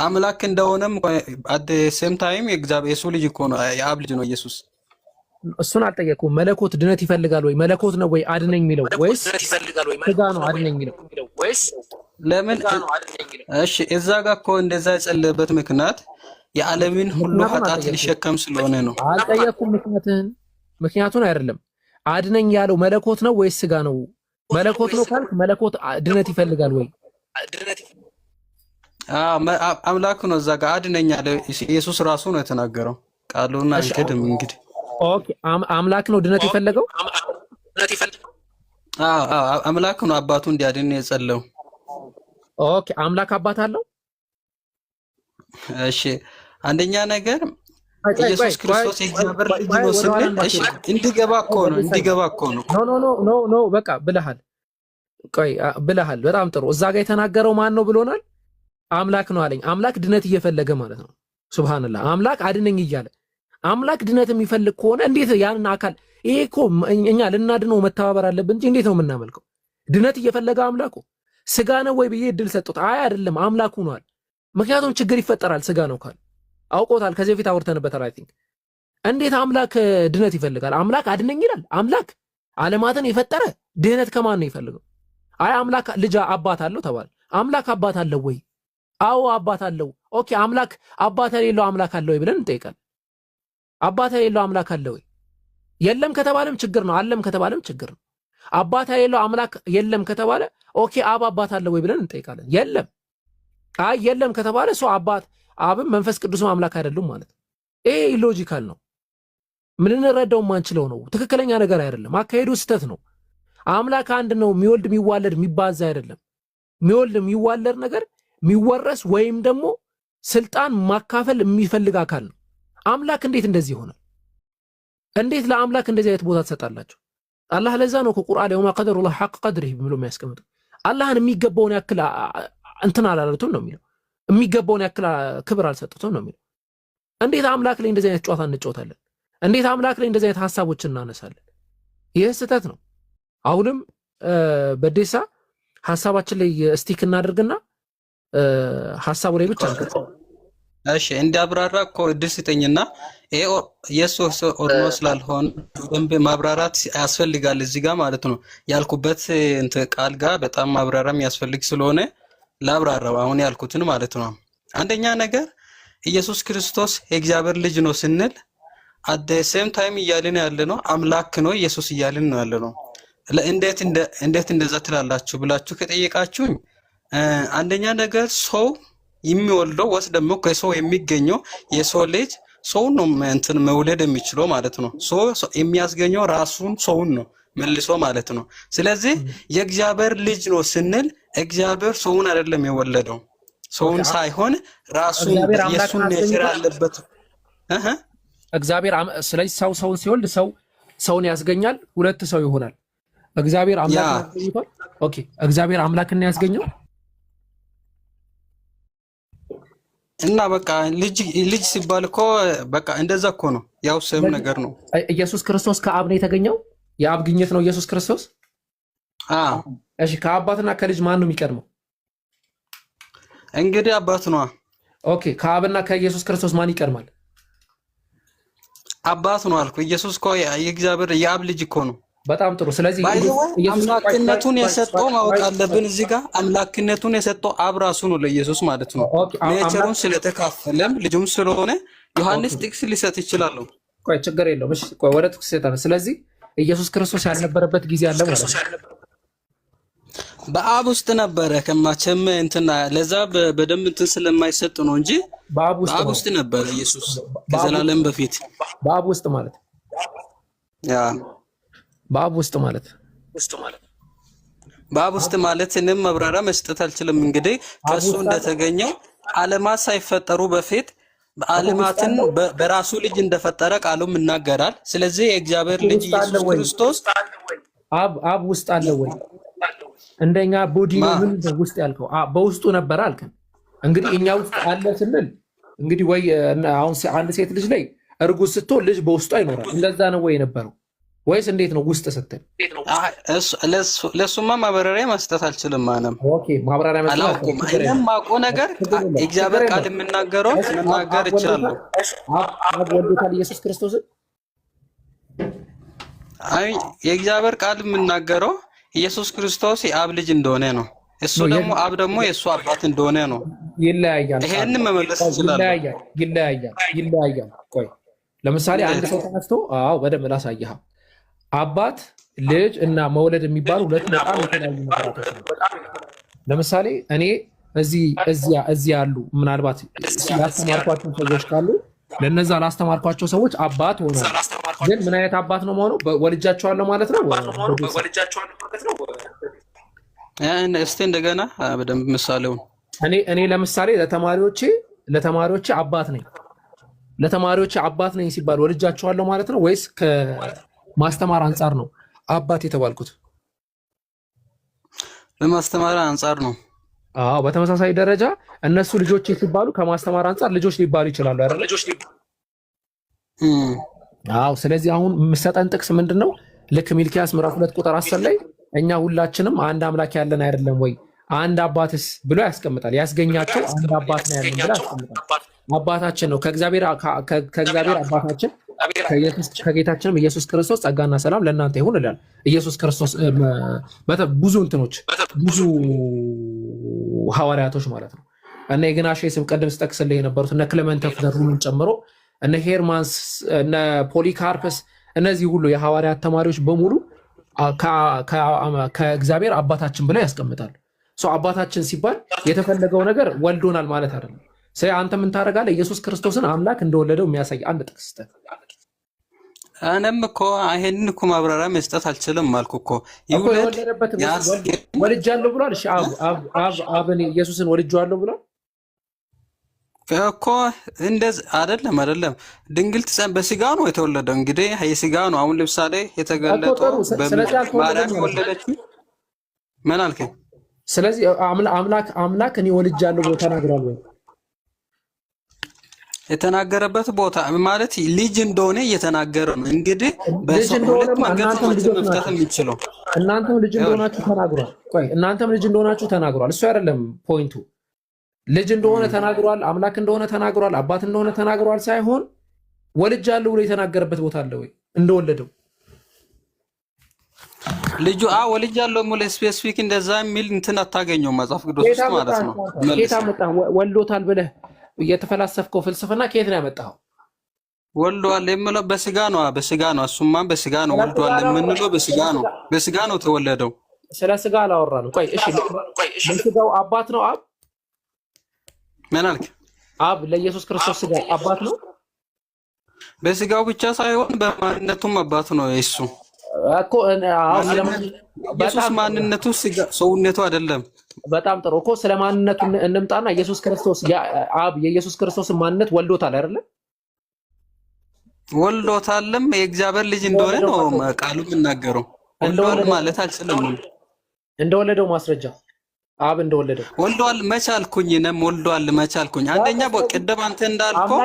አምላክ እንደሆነም አት ሴም ታይም የእግዚአብሔር የሱ ልጅ እኮ ነው፣ የአብ ልጅ ነው ኢየሱስ። እሱን አልጠየኩም። መለኮት ድነት ይፈልጋል ወይ? መለኮት ነው ወይ አድነኝ የሚለው ወይስ ስጋ ነው አድነኝ የሚለው? ለምን? እሺ እዛ ጋር እኮ እንደዛ የጸለየበት ምክንያት የዓለምን ሁሉ ኃጢአት ሊሸከም ስለሆነ ነው። አልጠየኩም ምክንያቱን አይደለም። አድነኝ ያለው መለኮት ነው ወይስ ስጋ ነው? መለኮት ነው ካልክ መለኮት ድነት ይፈልጋል ወይ? አምላክ ነው። እዛ ጋር አድነኝ ያለ ኢየሱስ ራሱ ነው የተናገረው። ቃሉን አንክድም እንግዲህ። ኦኬ አምላክ ነው ድነት የፈለገው? አምላክ ነው አባቱ እንዲያድን የጸለው። ኦኬ አምላክ አባት አለው? እሺ አንደኛ ነገር ኢየሱስ ክርስቶስ የእግዚአብሔር ልጅ ነው ስንል እሺ እንዲገባ እኮ ነው። ኖ በቃ ብለሃል። ቆይ ብለሃል። በጣም ጥሩ። እዛ ጋር የተናገረው ማን ነው ብሎናል? አምላክ ነው አለኝ። አምላክ ድነት እየፈለገ ማለት ነው። ሱብሃንአላህ። አምላክ አድነኝ እያለ አምላክ ድነት የሚፈልግ ከሆነ እንዴት ያንን አካል ይሄ እኮ እኛ ልናድነው መተባበር አለብን እንጂ እንዴት ነው የምናመልከው? ድነት እየፈለገ አምላኩ ስጋ ነው ወይ ብዬ እድል ሰጡት። አይ አይደለም አምላኩ ነዋል። ምክንያቱም ችግር ይፈጠራል ስጋ ነው ካል አውቆታል። ከዚህ በፊት አውርተንበታል። አይ ቲንክ እንዴት አምላክ ድነት ይፈልጋል? አምላክ አድነኝ ይላል። አምላክ ዓለማትን የፈጠረ ድህነት ከማን ነው ይፈልገው? አይ አምላክ ልጅ አባት አለው ተባለ። አምላክ አባት አለው ወይ? አዎ አባት አለው። ኦኬ አምላክ አባት የሌለው አምላክ አለው ወይ ብለን እንጠይቃለን። አባት የሌለው አምላክ አለው ወይ? የለም ከተባለም ችግር ነው፣ አለም ከተባለም ችግር ነው። አባት የሌለው አምላክ የለም ከተባለ ኦኬ አብ አባት አለው ወይ ብለን እንጠይቃለን። የለም። አይ የለም ከተባለ ሰው አባት አብም መንፈስ ቅዱስም አምላክ አይደሉም ማለት ነው። ይሄ ኢሎጂካል ነው። ምን እንረዳው ማንችለው ነው። ትክክለኛ ነገር አይደለም። አካሄዱ ስህተት ነው። አምላክ አንድ ነው። የሚወልድ የሚዋለድ የሚባዛ አይደለም። የሚወልድ የሚዋለድ ነገር የሚወረስ ወይም ደግሞ ስልጣን ማካፈል የሚፈልግ አካል ነው። አምላክ እንዴት እንደዚህ ይሆናል? እንዴት ለአምላክ እንደዚህ አይነት ቦታ ትሰጣላችሁ? አላህ ለዛ ነው ከቁርአን ላይ ወማ ቀደሩላህ ሐቅ ቀድሪሂ ብሎ የሚያስቀምጠው። አላህን የሚገባውን ያክል እንትን አላሉትም ነው የሚለው። የሚገባውን ያክል ክብር አልሰጡትም ነው የሚለው። እንዴት አምላክ ላይ እንደዚህ አይነት ጨዋታ እንጫወታለን? እንዴት አምላክ ላይ እንደዚህ አይነት ሐሳቦችን እናነሳለን? ይህ ስህተት ነው። አሁንም በዴሳ ሐሳባችን ላይ ስቲክ እናድርግና ሐሳቡ ላይ ብቻ እንቀጥል። እሺ እንዲያብራራ እኮ እድል ስጠኝና ይሄ ኢየሱስ ኦርኖ ስላልሆነ በደንብ ማብራራት ያስፈልጋል እዚህ ጋር ማለት ነው። ያልኩበት እንትን ቃል ጋር በጣም ማብራራም ያስፈልግ ስለሆነ ላብራራው አሁን ያልኩትን ማለት ነው። አንደኛ ነገር ኢየሱስ ክርስቶስ የእግዚአብሔር ልጅ ነው ስንል አት ዘ ሴም ታይም እያልን ያለ ነው አምላክ ነው ኢየሱስ እያልን ነው ያለ ነው። እንዴት እንደዛ ትላላችሁ ብላችሁ ከጠየቃችሁኝ አንደኛ ነገር ሰው የሚወልደው ወስ ደግሞ ከሰው የሚገኘው የሰው ልጅ ሰው ነው እንትን መውለድ የሚችለው ማለት ነው። ሰው የሚያስገኘው ራሱን ሰውን ነው መልሶ ማለት ነው። ስለዚህ የእግዚአብሔር ልጅ ነው ስንል እግዚአብሔር ሰውን አይደለም የወለደው፣ ሰውን ሳይሆን ራሱን የሱን ኔቸር አለበት እግዚአብሔር። ስለዚህ ሰውን ሲወልድ ሰውን ያስገኛል፣ ሁለት ሰው ይሆናል። እግዚአብሔር አምላክ ያስገኛል። ኦኬ እግዚአብሔር አምላክን ያስገኘው እና በቃ ልጅ ሲባል እኮ በቃ እንደዛ እኮ ነው፣ ያው ስም ነገር ነው። ኢየሱስ ክርስቶስ ከአብ ነው የተገኘው፣ የአብ ግኝት ነው ኢየሱስ ክርስቶስ። እሺ ከአባትና ከልጅ ማን ነው የሚቀድመው? እንግዲህ አባት ነው። ኦኬ ከአብና ከኢየሱስ ክርስቶስ ማን ይቀድማል? አባት ነው አልኩ። ኢየሱስ እኮ የእግዚአብሔር የአብ ልጅ እኮ ነው። በጣም ጥሩ። ስለዚህ አምላክነቱን የሰጠው ማወቅ አለብን። እዚህ ጋር አምላክነቱን የሰጠው አብ ራሱ ነው ለኢየሱስ ማለት ነው። ኔቸሩን ስለተካፈለም ልጁም ስለሆነ ዮሐንስ ጥቅስ ሊሰጥ ይችላል። ቆይ ችግር የለውም። እሺ ቆይ ወደ ጥቅስ ይሰጣል። ስለዚህ ኢየሱስ ክርስቶስ ያልነበረበት ጊዜ አለ ማለት ነው። በአብ ውስጥ ነበረ ከማቸም እንትና ለዛ በደንብ እንትን ስለማይሰጥ ነው እንጂ በአብ ውስጥ ነበረ ኢየሱስ ከዘላለም በፊት። በአብ ውስጥ ማለት ያ በአብ ውስጥ ማለት በአብ ውስጥ ማለት እኔም መብራሪያ መስጠት አልችልም። እንግዲህ ከሱ እንደተገኘው ዓለማት ሳይፈጠሩ በፊት ዓለማትን በራሱ ልጅ እንደፈጠረ ቃሉም ይናገራል። ስለዚህ የእግዚአብሔር ልጅ ኢየሱስ ክርስቶስ አብ ውስጥ አለ ወይ? እንደኛ ቦዲ ነው ምን ውስጥ ያልከው በውስጡ ነበር አልከን። እንግዲህ እኛ ውስጥ አለ ስንል እንግዲህ ወይ አሁን አንድ ሴት ልጅ ላይ እርጉዝ ስትሆን ልጅ በውስጡ አይኖርም። እንደዛ ነው ወይ የነበረው ወይስ እንዴት ነው ውስጥ ስትል? ለሱማ ማብራሪያ መስጠት አልችልም። ማንም ኦኬ ማብራሪያ መስጠት አላውቅም። እኔም ማውቀው ነገር እግዚአብሔር ቃል የምናገረው መናገር እችላለሁ። አብ ወልዶታል ኢየሱስ ክርስቶስን። አይ የእግዚአብሔር ቃል የምናገረው ኢየሱስ ክርስቶስ የአብ ልጅ እንደሆነ ነው። እሱ ደግሞ አብ ደግሞ የእሱ አባት እንደሆነ ነው። ይለያያል። ይሄን መመለስ ይችላል። ይለያያል። ቆይ ለምሳሌ አንድ ሰው ተነስቶ በደንብ ላሳይህ። አባት ልጅ እና መውለድ የሚባሉ ሁለት በጣም የተለያዩ ነገራቶች ነው። ለምሳሌ እኔ እዚህ ያሉ ምናልባት ያስተማርኳቸው ሰዎች ካሉ ለነዛ ላስተማርኳቸው ሰዎች አባት ሆኗል። ግን ምን አይነት አባት ነው መሆኑ? ወልጃቸዋለሁ ማለት ነው። እስቲ እንደገና በደንብ ምሳሌውን እኔ ለምሳሌ ለተማሪዎቼ አባት ነኝ። ለተማሪዎቼ አባት ነኝ ሲባል ወልጃቸዋለሁ ማለት ነው ወይስ ከማስተማር አንጻር ነው አባት የተባልኩት? በማስተማር አንጻር ነው። በተመሳሳይ ደረጃ እነሱ ልጆች ሲባሉ ከማስተማር አንጻር ልጆች ሊባሉ ይችላሉ አይደል? ስለዚህ አሁን የምሰጠን ጥቅስ ምንድነው? ልክ ሚልኪያስ ምዕራፍ 2 ቁጥር 10 ላይ እኛ ሁላችንም አንድ አምላክ ያለን አይደለም ወይ? አንድ አባትስ ብሎ ያስቀምጣል። ያስገኛቸው አንድ አባት ነው ያለን ብሎ ያስቀምጣል። አባታችን ነው ከእግዚአብሔር አባታችን ከጌታችንም ኢየሱስ ክርስቶስ ጸጋና ሰላም ለእናንተ ይሁን ይላል። ኢየሱስ ክርስቶስ ብዙ ሐዋርያቶች ማለት ነው እነ ኢግናሽየስም ቀደም ስጠቅስልህ የነበሩት እነ ክሌመንት ኦፍ ዘ ሩምን ጨምሮ እነ ሄርማንስ እነ ፖሊካርፕስ እነዚህ ሁሉ የሐዋርያት ተማሪዎች በሙሉ ከእግዚአብሔር አባታችን ብለው ያስቀምጣሉ። አባታችን ሲባል የተፈለገው ነገር ወልዶናል ማለት አይደለም። አንተ ምን ታደርጋለህ? ኢየሱስ ክርስቶስን አምላክ እንደወለደው የሚያሳይ አንድ ጥቅስ ስጠን። እኔም እኮ ይሄንን እኮ ማብራሪያ መስጠት አልችልም አልኩ እኮ ወልጃለሁ ብሏል። እሺ አብን ኢየሱስን ወልጃለሁ ብሏል እኮ እንደዚህ አይደለም። ድንግል በስጋ ነው የተወለደው። እንግዲህ የስጋ ነው። አሁን ለምሳሌ የተገለጠው በማርያም ወለደችው። ምን አልከኝ? ስለዚህ አምላክ እኔ ወልጃለሁ ብሎ ተናግሯል ወይ? የተናገረበት ቦታ ማለት ልጅ እንደሆነ እየተናገረ ነው። እንግዲህ በሁለት መንገድ መፍታት የሚችለው እናንተም ልጅ እንደሆናችሁ ተናግሯል። ቆይ እናንተም ልጅ እንደሆናችሁ ተናግሯል። እሱ አይደለም ፖይንቱ። ልጅ እንደሆነ ተናግሯል፣ አምላክ እንደሆነ ተናግሯል፣ አባት እንደሆነ ተናግሯል ሳይሆን ወልጃለሁ ብሎ የተናገረበት ቦታ አለ ወይ? እንደወለደው ልጁ ወልጃለሁ ሙሉ ስፔሲፊክ እንደዛ የሚል እንትን አታገኘው መጽሐፍ ቅዱስ ውስጥ ማለት ነው። ጌታ መጣ ወልዶታል ብለህ የተፈላሰፍከው ፍልስፍና ከየት ነው ያመጣኸው? ወልዷል የምለው በስጋ ነው። እሱማ በስጋ ነው ወልዷል የምንለው በስጋ ነው ተወለደው። ስለ ስጋ አላወራንም። ቆይ እሺ፣ በስጋው አባት ነው አብ ምን አልክ? አብ ለኢየሱስ ክርስቶስ ስጋ አባት ነው? በስጋው ብቻ ሳይሆን በማንነቱም አባት ነው እሱ እኮ። ኢየሱስ ማንነቱ ስጋ ሰውነቱ አይደለም። በጣም ጥሩ እኮ ስለ ማንነቱ እንምጣና ኢየሱስ ክርስቶስ አብ የኢየሱስ ክርስቶስን ማንነት ወልዶታል አይደለ? ወልዶታልም የእግዚአብሔር ልጅ እንደሆነ ነው ቃሉ የሚናገረው። ወልዷል ማለት አልችልም። እንደወለደው ማስረጃ አብ እንደወለደው ወልዷል መቻልኩኝ ነም ወልዷል መቻልኩኝ። አንደኛ በቅድም አንተ እንዳልከው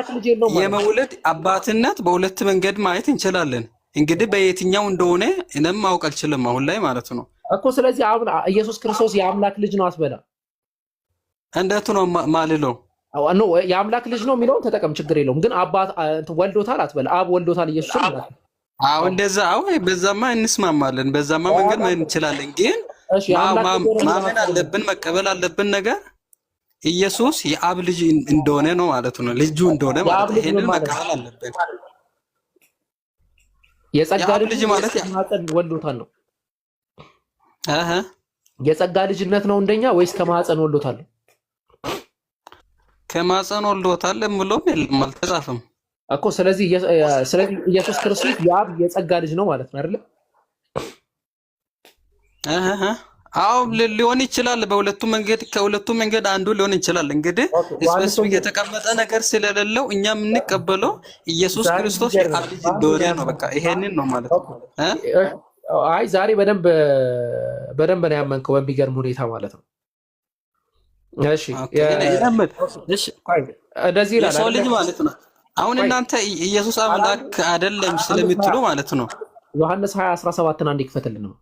የመውለድ አባትነት በሁለት መንገድ ማየት እንችላለን። እንግዲህ በየትኛው እንደሆነ እኔም ማወቅ አልችልም አሁን ላይ ማለት ነው እኮ። ስለዚህ አብ ኢየሱስ ክርስቶስ የአምላክ ልጅ ነው አትበላ። እንዴት ነው ማልለው? ኖ የአምላክ ልጅ ነው የሚለውን ተጠቀም፣ ችግር የለውም። ግን አባት ወልዶታል አትበላ። አብ ወልዶታል ኢየሱስ ማለት ነው። አዎ እንደዛ። አዎ በዛማ እንስማማለን፣ በዛማ መንገድ ማየት እንችላለን። ግን ማመን አለብን፣ መቀበል አለብን ነገር ኢየሱስ የአብ ልጅ እንደሆነ ነው ማለት ነው። ልጁ እንደሆነ ማለት ነው። ይሄንን መቀበል አለብን። የጸጋ ልጅ ማለት ከማህፀን ወልዶታል ነው። የጸጋ ልጅነት ነው እንደኛ ወይስ ከማህፀን ወልዶታል? ከማህፀን ወልዶታል ምሎም የለም አልተጻፈም እኮ። ስለዚህ ኢየሱስ ክርስቶስ የአብ የጸጋ ልጅ ነው ማለት ነው አይደል? አዎ ሊሆን ይችላል። በሁለቱም መንገድ ከሁለቱም መንገድ አንዱ ሊሆን ይችላል። እንግዲህ ስፔሲፊክ የተቀመጠ ነገር ስለሌለው እኛ የምንቀበለው ኢየሱስ ክርስቶስ የአብ ልጅ እንደሆነ ነው። በቃ ይሄንን ነው ማለት ነው። አይ ዛሬ በደንብ ነው ያመንከው በሚገርም ሁኔታ ማለት ነው። እሺ እንደዚህ ይላል ሰው ልጅ ማለት ነው። አሁን እናንተ ኢየሱስ አምላክ አይደለም ስለምትሉ ማለት ነው። ዮሐንስ 20:17 አንድ ይክፈትልን ነው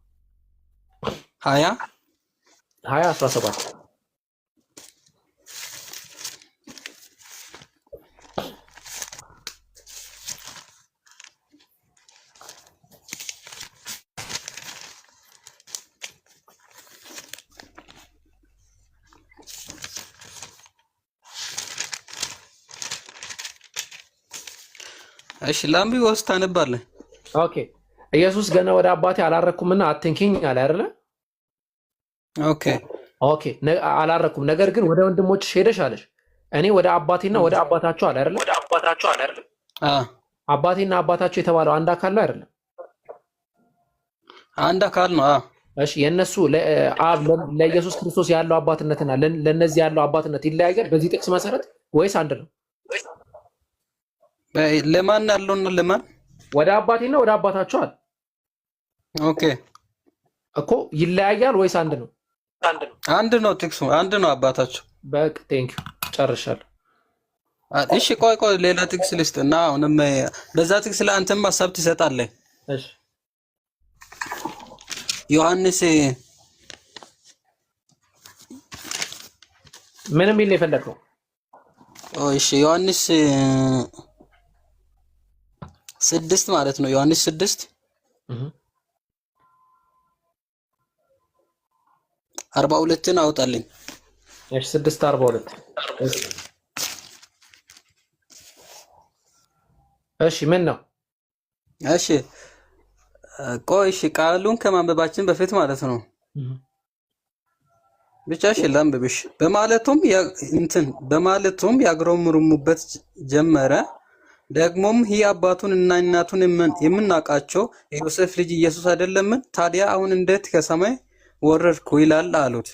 20:17 እሺ ላምቢ ወስታ ነባለህ። ኦኬ ኢየሱስ ገና ወደ አባቴ አላረኩምና አትንኪኝ አለ አይደለ? ኦኬ አላረኩም፣ ነገር ግን ወደ ወንድሞችሽ ሄደሽ አለሽ እኔ ወደ አባቴና ወደ አባታቸው አለ አይደለ? አባቴና አባታቸው የተባለው አንድ አካል ነው አይደለ? አንድ አካል ነው። እሺ የነሱ አብ ለኢየሱስ ክርስቶስ ያለው አባትነትና ለነዚህ ያለው አባትነት ይለያያል በዚህ ጥቅስ መሰረት ወይስ አንድ ነው? ለማን ያለውና ለማን ወደ አባቴና ወደ አባታቸው አለ። ኦኬ እኮ ይለያያል ወይስ አንድ ነው? አንድ ነው። ጥቅሱ አንድ ነው አባታቸው። በቃ ቴንክ ዩ ጨርሻለሁ። እሺ ቆይ ሌላ ጥቅስ ልስጥ እና አሁንም በዛ ጥቅስ ላይ አንተም ሀሳብ ትሰጣለህ። እሺ ዮሐንስ ምንም ይል የፈለከው? እሺ ዮሐንስ 6 ማለት ነው። ዮሐንስ 6 42 አውጣልኝ። እሺ 6:42 እሺ ምን ነው? እሺ ቆይ እሺ ቃሉን ከማንበባችን በፊት ማለት ነው ብቻ እሺ ላንብብሽ። በማለቱም ያግረመርሙበት ጀመረ። ደግሞም ይህ አባቱን እና እናቱን የምናውቃቸው የዮሴፍ ልጅ ኢየሱስ አይደለምን? ታዲያ አሁን እንዴት ከሰማይ ወረድኩ ይላል አሉት።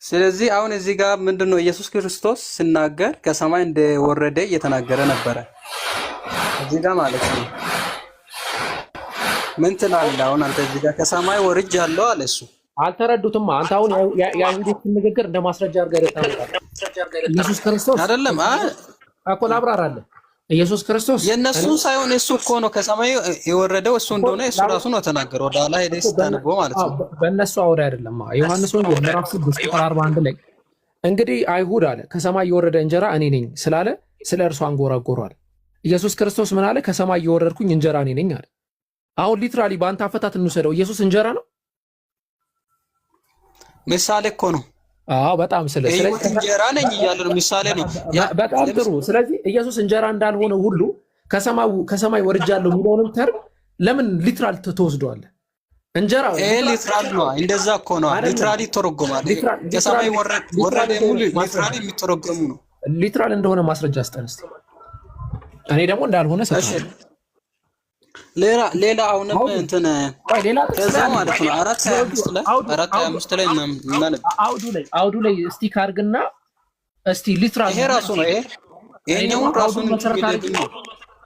ስለዚህ አሁን እዚህ ጋር ምንድነው ኢየሱስ ክርስቶስ ሲናገር ከሰማይ እንደወረደ እየተናገረ ነበረ እዚህ ጋር ማለት ነው። ምን ትላለህ አሁን አንተ እዚህ ጋር ከሰማይ ወርጃለሁ አለ እሱ። አልተረዱትም። አንተ አሁን የአይሁዶችን ንግግር እንደ ማስረጃ አድርገህ ታመጣለህ። ኢየሱስ ክርስቶስ አይደለም እኮ ላብራራለህ። ኢየሱስ ክርስቶስ የነሱ ሳይሆን እሱ እኮ ነው ከሰማይ የወረደው እሱ እንደሆነ እሱ ራሱ ነው ተናገረው። ወደ ኋላ ሄደህ ስታነበው ማለት ነው። በእነሱ አውድ አይደለም። ዮሐንስ ወንጌል ምዕራፍ 6:41 ላይ እንግዲህ አይሁድ አለ ከሰማይ የወረደ እንጀራ እኔ ነኝ ስላለ ስለ እርሱ አንጎራጎሯል። ኢየሱስ ክርስቶስ ምን አለ? ከሰማይ የወረድኩኝ እንጀራ እኔ ነኝ አለ። አሁን ሊትራሊ በአንተ አፈታት እንውሰደው፣ ኢየሱስ እንጀራ ነው? ምሳሌ እኮ ነው። አዎ በጣም ስለዚህ እንጀራ ነኝ እያለ ነው። ምሳሌ ነው። በጣም ጥሩ። ስለዚህ ኢየሱስ እንጀራ እንዳልሆነ ሁሉ ከሰማይ ወርጃለሁ የሚለውንም ተርም ለምን ሊትራል ተወስደዋለህ? እንጀራ ይሄ ሊትራል ነው። እንደዛ እኮ ነው። ሊትራሊ ይተረጎማል። ከሰማይ ወረደ ሙሉ ሊትራሊ የሚተረጎሙ ነው። ሊትራል እንደሆነ ማስረጃ ስጠን እስቲ። እኔ ደግሞ እንዳልሆነ ሰጥተህ ሌላ አሁንም እንትን ከዛ ማለት ነው 4:25 ላይ አውዱ ላይ እስቲ ካርግና እስቲ ሊትራል ይሄ ራሱ ነው። ይሄኛው ራሱን ነው።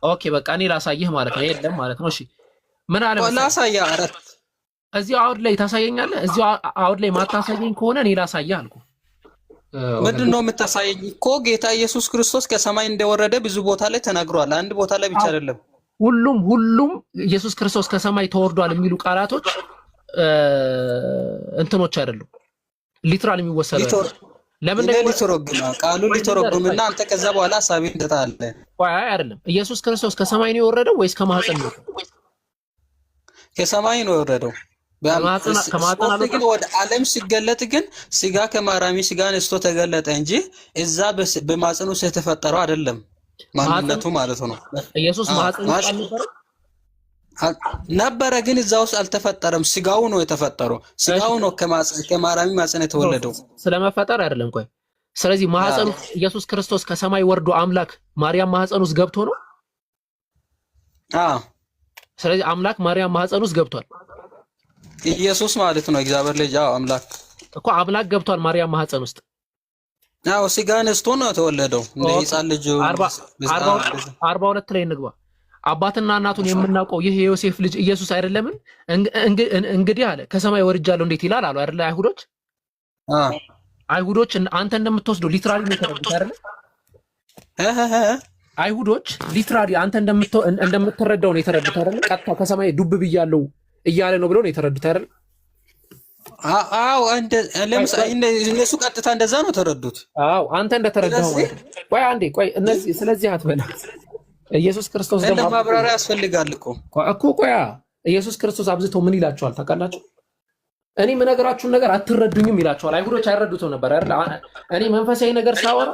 ኦኬ በቃ እኔ ላሳየህ ማለት ነው። የለም ማለት ነው። እሺ ምን አለ መሰለህ ላሳየህ። አራት እዚሁ አውድ ላይ ታሳየኛለህ። እዚሁ አውድ ላይ ማታሳየኝ ከሆነ እኔ ላሳየህ አልኩ። ምንድነው የምታሳየኝ? እኮ ጌታ ኢየሱስ ክርስቶስ ከሰማይ እንደወረደ ብዙ ቦታ ላይ ተናግሯል። አንድ ቦታ ላይ ብቻ አይደለም። ሁሉም ኢየሱስ ክርስቶስ ከሰማይ ተወርዷል የሚሉ ቃላቶች እንትኖች አይደሉም፣ ሊትራል የሚወሰዱ ለምን ሊተረጉም ቃሉን ሊተረጉምና አንተ ከዛ በኋላ ሐሳቤን ትታለህ። አይ አይደለም። ኢየሱስ ክርስቶስ ከሰማይ ነው የወረደው ወይስ ከማህፀን ነው? ከሰማይ ነው የወረደው። ከማህፀን ግን ወደ ዓለም ሲገለጥ ግን ስጋ ከማራሚ ስጋ ነስቶ ተገለጠ እንጂ እዛ በማህፀን ውስጥ የተፈጠረው አይደለም። ማንነቱ ማለት ነው። ኢየሱስ ማህፀን ነበረ ግን እዛ ውስጥ አልተፈጠረም። ስጋው ነው የተፈጠረው። ስጋው ነው ከማራሚ ማህፀን የተወለደው። ስለመፈጠር አይደለም። ቆይ ስለዚህ ማህፀን ኢየሱስ ክርስቶስ ከሰማይ ወርዶ አምላክ ማርያም ማህፀን ውስጥ ገብቶ ነው? ስለዚህ አምላክ ማርያም ማህፀን ውስጥ ገብቷል። ኢየሱስ ማለት ነው እግዚአብሔር ልጅ አምላክ እኮ አምላክ ገብቷል ማርያም ማህፀን ውስጥ። ስጋ ነስቶ ነው የተወለደው እንደ ሕፃን ልጅ 42 ላይ እንግባ። አባትና እናቱን የምናውቀው ይህ የዮሴፍ ልጅ ኢየሱስ አይደለምን? እንግዲህ አለ ከሰማይ ወርጃለሁ እንዴት ይላል አሉ አይደለ? አይሁዶች አንተ እንደምትወስደው ሊትራሊ ነው የተረዱት አይደለ? አይሁዶች ሊትራሊ አንተ እንደምትረዳው ነው የተረዱት አይደለ? ቀጥታ ከሰማይ ዱብ ብያለሁ እያለ ነው ብለው ነው የተረዱት አይደለ? ለምሳሌ እነሱ ቀጥታ እንደዛ ነው ተረዱት። አንተ እንደተረዳው ማለት ነው። ቆይ አንዴ ቆይ፣ እነዚህ ስለዚህ አትበላ። ኢየሱስ ክርስቶስ ደግሞ ማብራሪያ ያስፈልጋል እኮ ቆይ ኢየሱስ ክርስቶስ አብዝቶ ምን ይላቸዋል ታውቃላችሁ? እኔ የምነግራችሁን ነገር አትረዱኝም ይላቸዋል። አይሁዶች አይረዱትም ነበር አይደል? እኔ መንፈሳዊ ነገር ሳወራ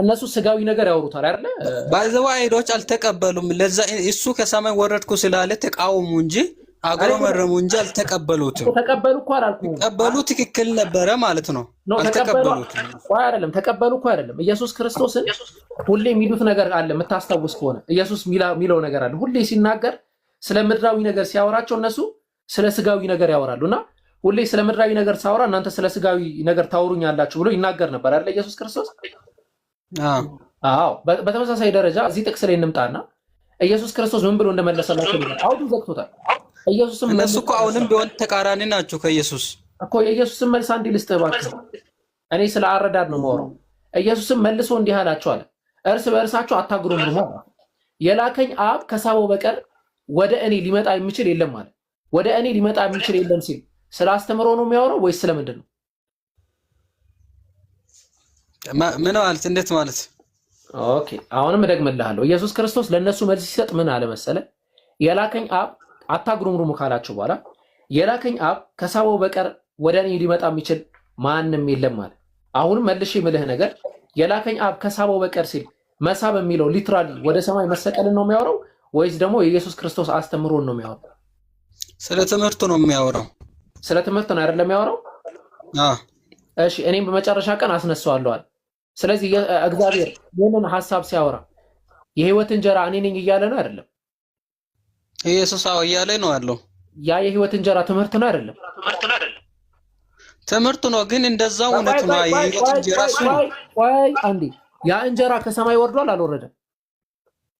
እነሱ ስጋዊ ነገር ያወሩታል አይደል? ባይዘው አይሁዶች አልተቀበሉም። ለዛ እሱ ከሰማይ ወረድኩ ስላለ ተቃወሙ እንጂ አጉረመረሙ እንጂ አልተቀበሉትም። ተቀበሉ እኮ አላልኩም። ተቀበሉ ትክክል ነበረ ማለት ነው። አልተቀበሉትም። ቆይ አይደለም፣ ተቀበሉ እኮ አይደለም። ኢየሱስ ክርስቶስን ሁሌ የሚሉት ነገር አለ የምታስታውስ ከሆነ ኢየሱስ የሚለው ነገር አለ። ሁሌ ሲናገር ስለ ምድራዊ ነገር ሲያወራቸው እነሱ ስለ ስጋዊ ነገር ያወራሉና ሁሌ ስለ ምድራዊ ነገር ሳወራ እናንተ ስለ ስጋዊ ነገር ታወሩኛላችሁ ብሎ ይናገር ነበር አይደል ኢየሱስ ክርስቶስ? በተመሳሳይ ደረጃ እዚህ ጥቅስ ላይ እንምጣና ኢየሱስ ክርስቶስ ምን ብሎ እንደመለሰላቸው አውዱ ዘግቶታል። ኢየሱስም እነሱ እኮ አሁንም ቢሆን ተቃራኒ ናቸው ከኢየሱስ እኮ። የኢየሱስም መልስ አንድ ልስጥህ እባክህ፣ እኔ ስለ አረዳድ ነው የማወራው። ኢየሱስም መልሶ እንዲህ አላቸው አለ፣ እርስ በእርሳቸው አታጉረምርሙ፣ የላከኝ አብ ከሳበው በቀር ወደ እኔ ሊመጣ የሚችል የለም አለ። ወደ እኔ ሊመጣ የሚችል የለም ሲል ስለ አስተምሮ ነው የሚያወራው ወይስ ስለምንድን ነው? ምን ማለት እንዴት ማለት? ኦኬ አሁንም እደግምልሃለሁ። ኢየሱስ ክርስቶስ ለነሱ መልስ ሲሰጥ ምን አለ መሰለ? የላከኝ አብ አታጉረምርሙ ካላቸው በኋላ የላከኝ አብ ከሳበው በቀር ወደ እኔ ሊመጣ የሚችል ማንም የለም አለ። አሁንም መልሼ የምልህ ነገር የላከኝ አብ ከሳበው በቀር ሲል መሳብ የሚለው ሊትራሊ ወደ ሰማይ መሰቀልን ነው የሚያወራው ወይስ ደግሞ የኢየሱስ ክርስቶስ አስተምሮን ነው የሚያወራው? ስለ ትምህርቱ ነው የሚያወራው። ስለ ትምህርት ነው አይደለም የሚያወራው? እሺ እኔም በመጨረሻ ቀን አስነሳዋለሁ አለ። ስለዚህ እግዚአብሔር ይህንን ሐሳብ ሲያወራ የህይወት እንጀራ እኔ ነኝ እያለ ነው አይደለም? ኢየሱስ እያለ ነው ያለው። ያ የህይወት እንጀራ ትምህርት ነው አይደለም? ትምህርት ነው ግን እንደዛው እውነት ነው። የህይወት እንጀራ እሱ ነው። ቆይ አንዴ፣ ያ እንጀራ ከሰማይ ወርዷል አልወረደም?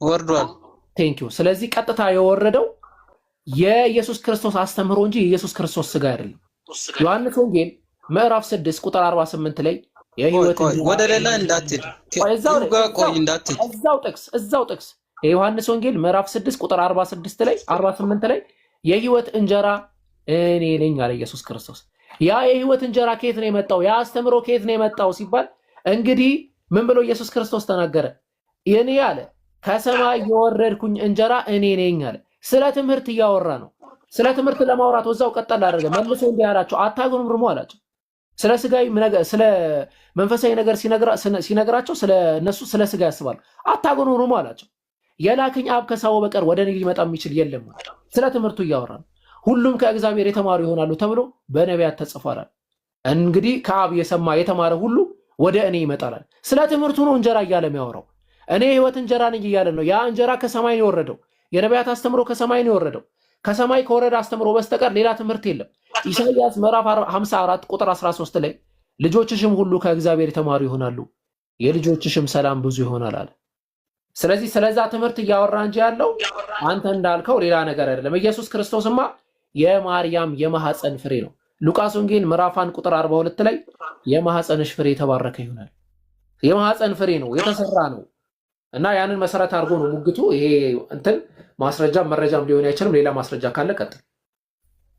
ወርዷል። ቴንኪው። ስለዚህ ቀጥታ የወረደው የኢየሱስ ክርስቶስ አስተምህሮ እንጂ የኢየሱስ ክርስቶስ ስጋ አይደለም። ዮሐንስ ወንጌል ምዕራፍ 6 ቁጥር 48 ላይ የህይወት ወደ ሌላ እንዳትሄድ እዛው ጥቅስ የዮሐንስ ወንጌል ምዕራፍ 6 ቁጥር 46 ላይ 48 ላይ የህይወት እንጀራ እኔ ነኝ አለ ኢየሱስ ክርስቶስ። ያ የህይወት እንጀራ ከየት ነው የመጣው? ያ አስተምህሮ ከየት ነው የመጣው ሲባል እንግዲህ ምን ብሎ ኢየሱስ ክርስቶስ ተናገረ? እኔ አለ ከሰማይ የወረድኩኝ እንጀራ እኔ ነኝ አለ። ስለ ትምህርት እያወራ ነው። ስለ ትምህርት ለማውራት ወዛው ቀጠል አደረገ። መልሶ እንዲህ አላቸው፣ አታጉረምርሙ አላቸው። ስለ ስጋዊ ስለ መንፈሳዊ ነገር ሲነግራቸው ስለ እነሱ ስለ ስጋ ያስባሉ። አታጉረምርሙ አላቸው። የላከኝ አብ ከሳበው በቀር ወደ እኔ ሊመጣ የሚችል የለም። ስለ ትምህርቱ እያወራ ነው። ሁሉም ከእግዚአብሔር የተማሩ ይሆናሉ ተብሎ በነቢያት ተጽፏል። እንግዲህ ከአብ የሰማ የተማረ ሁሉ ወደ እኔ ይመጣል። ስለ ትምህርቱ ነው እንጀራ እያለ የሚያወራው። እኔ የህይወት እንጀራ ነኝ እያለ ነው። ያ እንጀራ ከሰማይ ነው የወረደው። የነቢያት አስተምሮ ከሰማይ ነው የወረደው። ከሰማይ ከወረደ አስተምሮ በስተቀር ሌላ ትምህርት የለም። ኢሳይያስ ምዕራፍ 54 ቁጥር 13 ላይ ልጆችሽም ሁሉ ከእግዚአብሔር የተማሩ ይሆናሉ፣ የልጆችሽም ሰላም ብዙ ይሆናል አለ። ስለዚህ ስለዛ ትምህርት እያወራ እንጂ ያለው አንተ እንዳልከው ሌላ ነገር አይደለም። ኢየሱስ ክርስቶስማ የማርያም የማህፀን ፍሬ ነው። ሉቃስ ወንጌል ምዕራፍ 1 ቁጥር 42 ላይ የማህፀንሽ ፍሬ የተባረከ ይሆናል። የማህፀን ፍሬ ነው፣ የተሰራ ነው። እና ያንን መሰረት አድርጎ ነው ሙግቱ። ይሄ እንትን ማስረጃ መረጃም ሊሆን አይችልም። ሌላ ማስረጃ ካለ ቀጥል።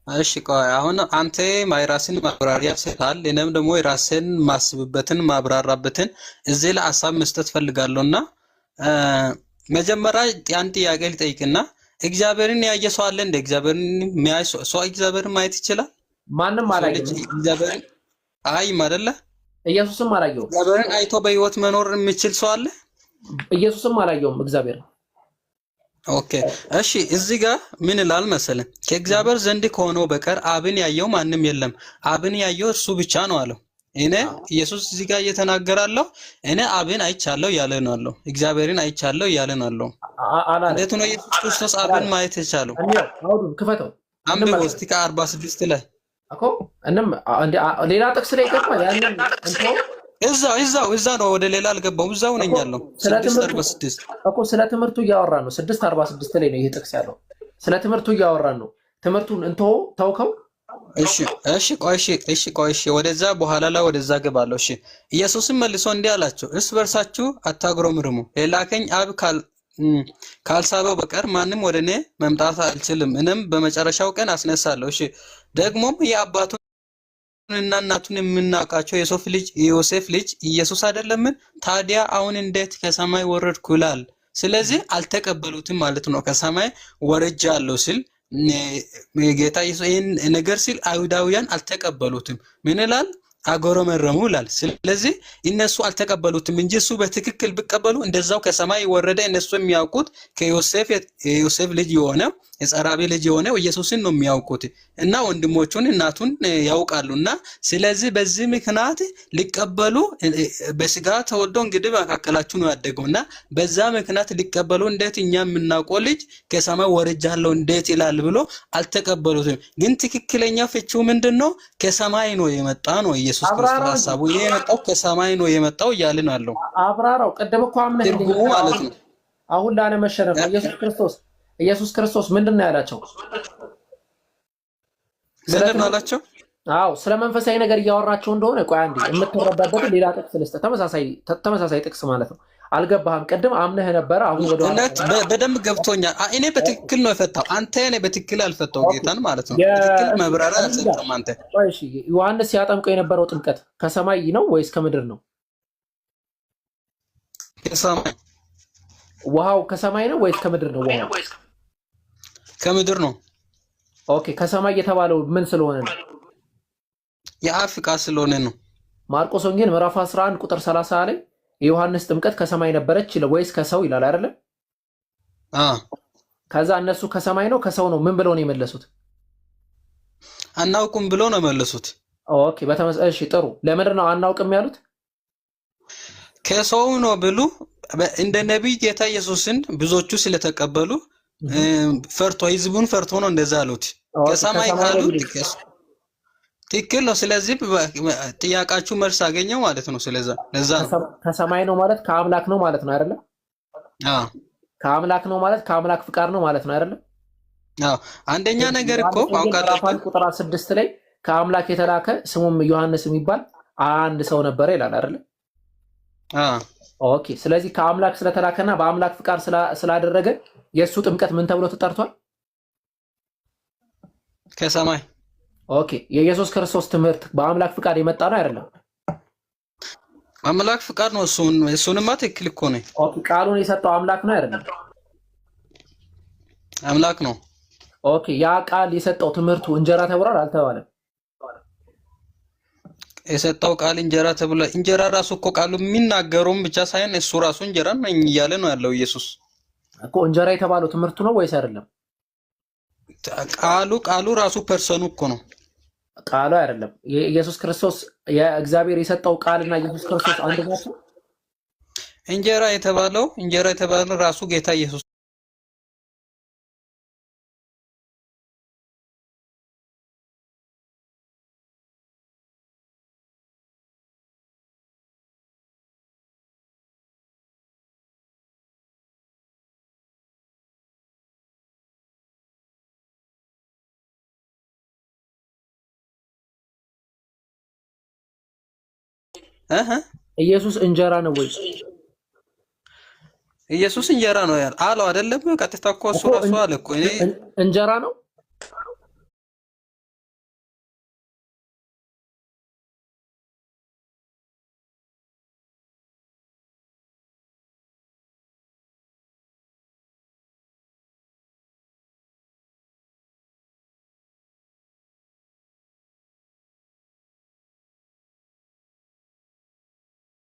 እሺ ቆይ አሁን አንተ የራስን ማብራሪያ ሰጥተሃል። እኔም ደግሞ የራስን ማስብበትን ማብራራበትን እዚህ ላይ ሀሳብ መስጠት ፈልጋለሁና መጀመሪያ ያን ጥያቄ ልጠይቅና እግዚአብሔርን ያየ ሰው አለ እንደ እግዚአብሔርን የሚያይ ሰው እግዚአብሔርን ማየት ይችላል? ማንም አላየው። እግዚአብሔርን አይም አይደለ? ኢየሱስም አላየው። እግዚአብሔርን አይቶ በህይወት መኖር የሚችል ሰው አለ? ኢየሱስም አላየውም እግዚአብሔር። ኦኬ እሺ፣ እዚህ ጋር ምን ይላል መሰለህ? ከእግዚአብሔር ዘንድ ከሆነው በቀር አብን ያየው ማንም የለም፣ አብን ያየው እርሱ ብቻ ነው አለው። እኔ ኢየሱስ እዚህ ጋር እየተናገራለሁ እኔ አብን አይቻለሁ ያለ ነው አለው። እግዚአብሔርን አይቻለሁ ያለ ነው አለው። እንዴት ነው ኢየሱስ ክርስቶስ አብን ማየት የቻለው? አውዱን ክፈተው አንብቦ እስቲ ከ46 ላይ እኮ እንም ሌላ ጥቅስ ላይ ይገባል። ያንን እንትን እዛ ነው፣ ወደ ሌላ አልገባሁም። እዛው ነኝ ያለው 646 እኮ ስለ ትምህርቱ እያወራን ነው። 646 ላይ ነው ይሄ ጥቅስ ያለው። ስለ ትምህርቱ እያወራን ነው። ትምህርቱን ተውከው። እሺ ወደዛ በኋላ ላይ ወደዛ ገባለሁ። እሺ ኢየሱስም መልሶ እንዲህ አላቸው፣ እርስ በርሳችሁ አታጉረምርሙ። የላከኝ አብ ካልሳበው በቀር ማንም ወደ እኔ መምጣት አልችልም፣ እኔም በመጨረሻው ቀን አስነሳለሁ። እሺ ደግሞም የአባቱን እና እናቱን የምናውቃቸው የዮሴፍ ልጅ ኢየሱስ አይደለምን? ታዲያ አሁን እንዴት ከሰማይ ወረድኩ ይላል? ስለዚህ አልተቀበሉትም ማለት ነው። ከሰማይ ወርጃለሁ ሲል ጌታ ኢየሱስ ይህን ነገር ሲል አይሁዳውያን አልተቀበሉትም። ምን ይላል? አጎረመረሙ ይላል። ስለዚህ እነሱ አልተቀበሉትም እንጂ እሱ በትክክል ቢቀበሉ እንደዛው ከሰማይ ወረደ። እነሱ የሚያውቁት ከዮሴፍ ልጅ የሆነ የጸራቢ ልጅ የሆነ ኢየሱስን ነው የሚያውቁት እና ወንድሞቹን እናቱን ያውቃሉና ስለዚህ በዚህ ምክንያት ሊቀበሉ በስጋ ተወልዶ እንግዲህ መካከላችሁ ነው ያደገውና በዛ ምክንያት ሊቀበሉ እንዴት እኛ የምናውቀው ልጅ ከሰማይ ወርጃለሁ እንዴት ይላል ብሎ አልተቀበሉትም። ግን ትክክለኛ ፍቺው ምንድነው? ከሰማይ ነው የመጣ ነው ኢየሱስ ክርስቶስ ሐሳቡ የመጣው ከሰማይ ነው የመጣው እያልን አለው። አብራራው ቀደም እኮ አምነህ ማለት ነው። አሁን ላነ መሸነፍ ኢየሱስ ክርስቶስ ምንድን ነው ያላቸው? ምንድን ነው ያላቸው? አዎ ስለ መንፈሳዊ ነገር እያወራቸው እንደሆነ ቆይ አንዴ የምትረዳበት ሌላ ጥቅስ ልስጥ። ተመሳሳይ ጥቅስ ማለት ነው። አልገባህም? ቅድም አምነህ ነበረ። አሁን ወደ በደንብ ገብቶኛል። እኔ በትክክል ነው የፈታው። አንተ እኔ በትክክል አልፈታው ጌታን ማለት ነው። በትክክል መብራሪያ አልሰጠም አንተ። እሺ ዮሐንስ ሲያጠምቀው የነበረው ጥምቀት ከሰማይ ነው ወይስ ከምድር ነው? ከሰማይ። ውሃው ከሰማይ ነው ወይስ ከምድር ነው? ውሃው ከምድር ነው። ኦኬ ከሰማይ የተባለው ምን ስለሆነ ነው? የአብ ቃል ስለሆነ ነው። ማርቆስ ወንጌል ምዕራፍ 11 ቁጥር 30 ላይ የዮሐንስ ጥምቀት ከሰማይ ነበረች ወይስ ከሰው ይላል አይደለ? ከዛ እነሱ ከሰማይ ነው ከሰው ነው ምን ብለው ነው የመለሱት? አናውቅም ብለው ነው የመለሱት። ኦኬ እሺ ጥሩ። ለምንድን ነው አናውቅም ያሉት? ከሰው ነው ብሉ እንደ ነብይ ጌታ ኢየሱስን ብዙዎቹ ስለተቀበሉ ፈርቶ ህዝቡን ፈርቶ ነው እንደዛ አሉት። ከሰማይ ካሉት ትክክል ነው። ስለዚህ ጥያቄያችሁ መልስ አገኘው ማለት ነው። ስለዚህ ለዛ ከሰማይ ነው ማለት ከአምላክ ነው ማለት ነው አይደለ? ከአምላክ ነው ማለት ከአምላክ ፍቃድ ነው ማለት ነው አይደለ? አንደኛ ነገር እኮ አውቃለሁ ቁጥር 6 ላይ ከአምላክ የተላከ ስሙም ዮሐንስ የሚባል አንድ ሰው ነበረ ይላል አይደለ? ኦኬ ስለዚህ ከአምላክ ስለተላከና በአምላክ ፍቃድ ስላደረገ የሱ ጥምቀት ምን ተብሎ ተጠርቷል? ከሰማይ። ኦኬ የኢየሱስ ክርስቶስ ትምህርት በአምላክ ፍቃድ የመጣ ነው አይደለም? አምላክ ፍቃድ ነው። እሱንማ ትክክል እኮ ነው። ኦኬ ቃሉን የሰጠው አምላክ ነው አይደለም? አምላክ ነው። ኦኬ ያ ቃል የሰጠው ትምህርቱ እንጀራ ተብሏል አልተባለም? የሰጠው ቃል እንጀራ ተብሏል። እንጀራ ራሱ እኮ ቃሉ የሚናገረውም ብቻ ሳይሆን እሱ ራሱ እንጀራ ነኝ እያለ ነው ያለው ኢየሱስ እኮ። እንጀራ የተባለው ትምህርቱ ነው ወይስ አይደለም? ቃሉ ራሱ ፐርሰኑ እኮ ነው። ቃሉ አይደለም ኢየሱስ ክርስቶስ የእግዚአብሔር የሰጠው ቃልና ኢየሱስ ክርስቶስ አንድ ናቸው። እንጀራ የተባለው ራሱ ጌታ ኢየሱስ ኢየሱስ እንጀራ ነው ወይ? ኢየሱስ እንጀራ ነው አለው አይደለም? ቀጥታ እኮ እሱ ራሱ አለ እኮ እኔ እንጀራ ነው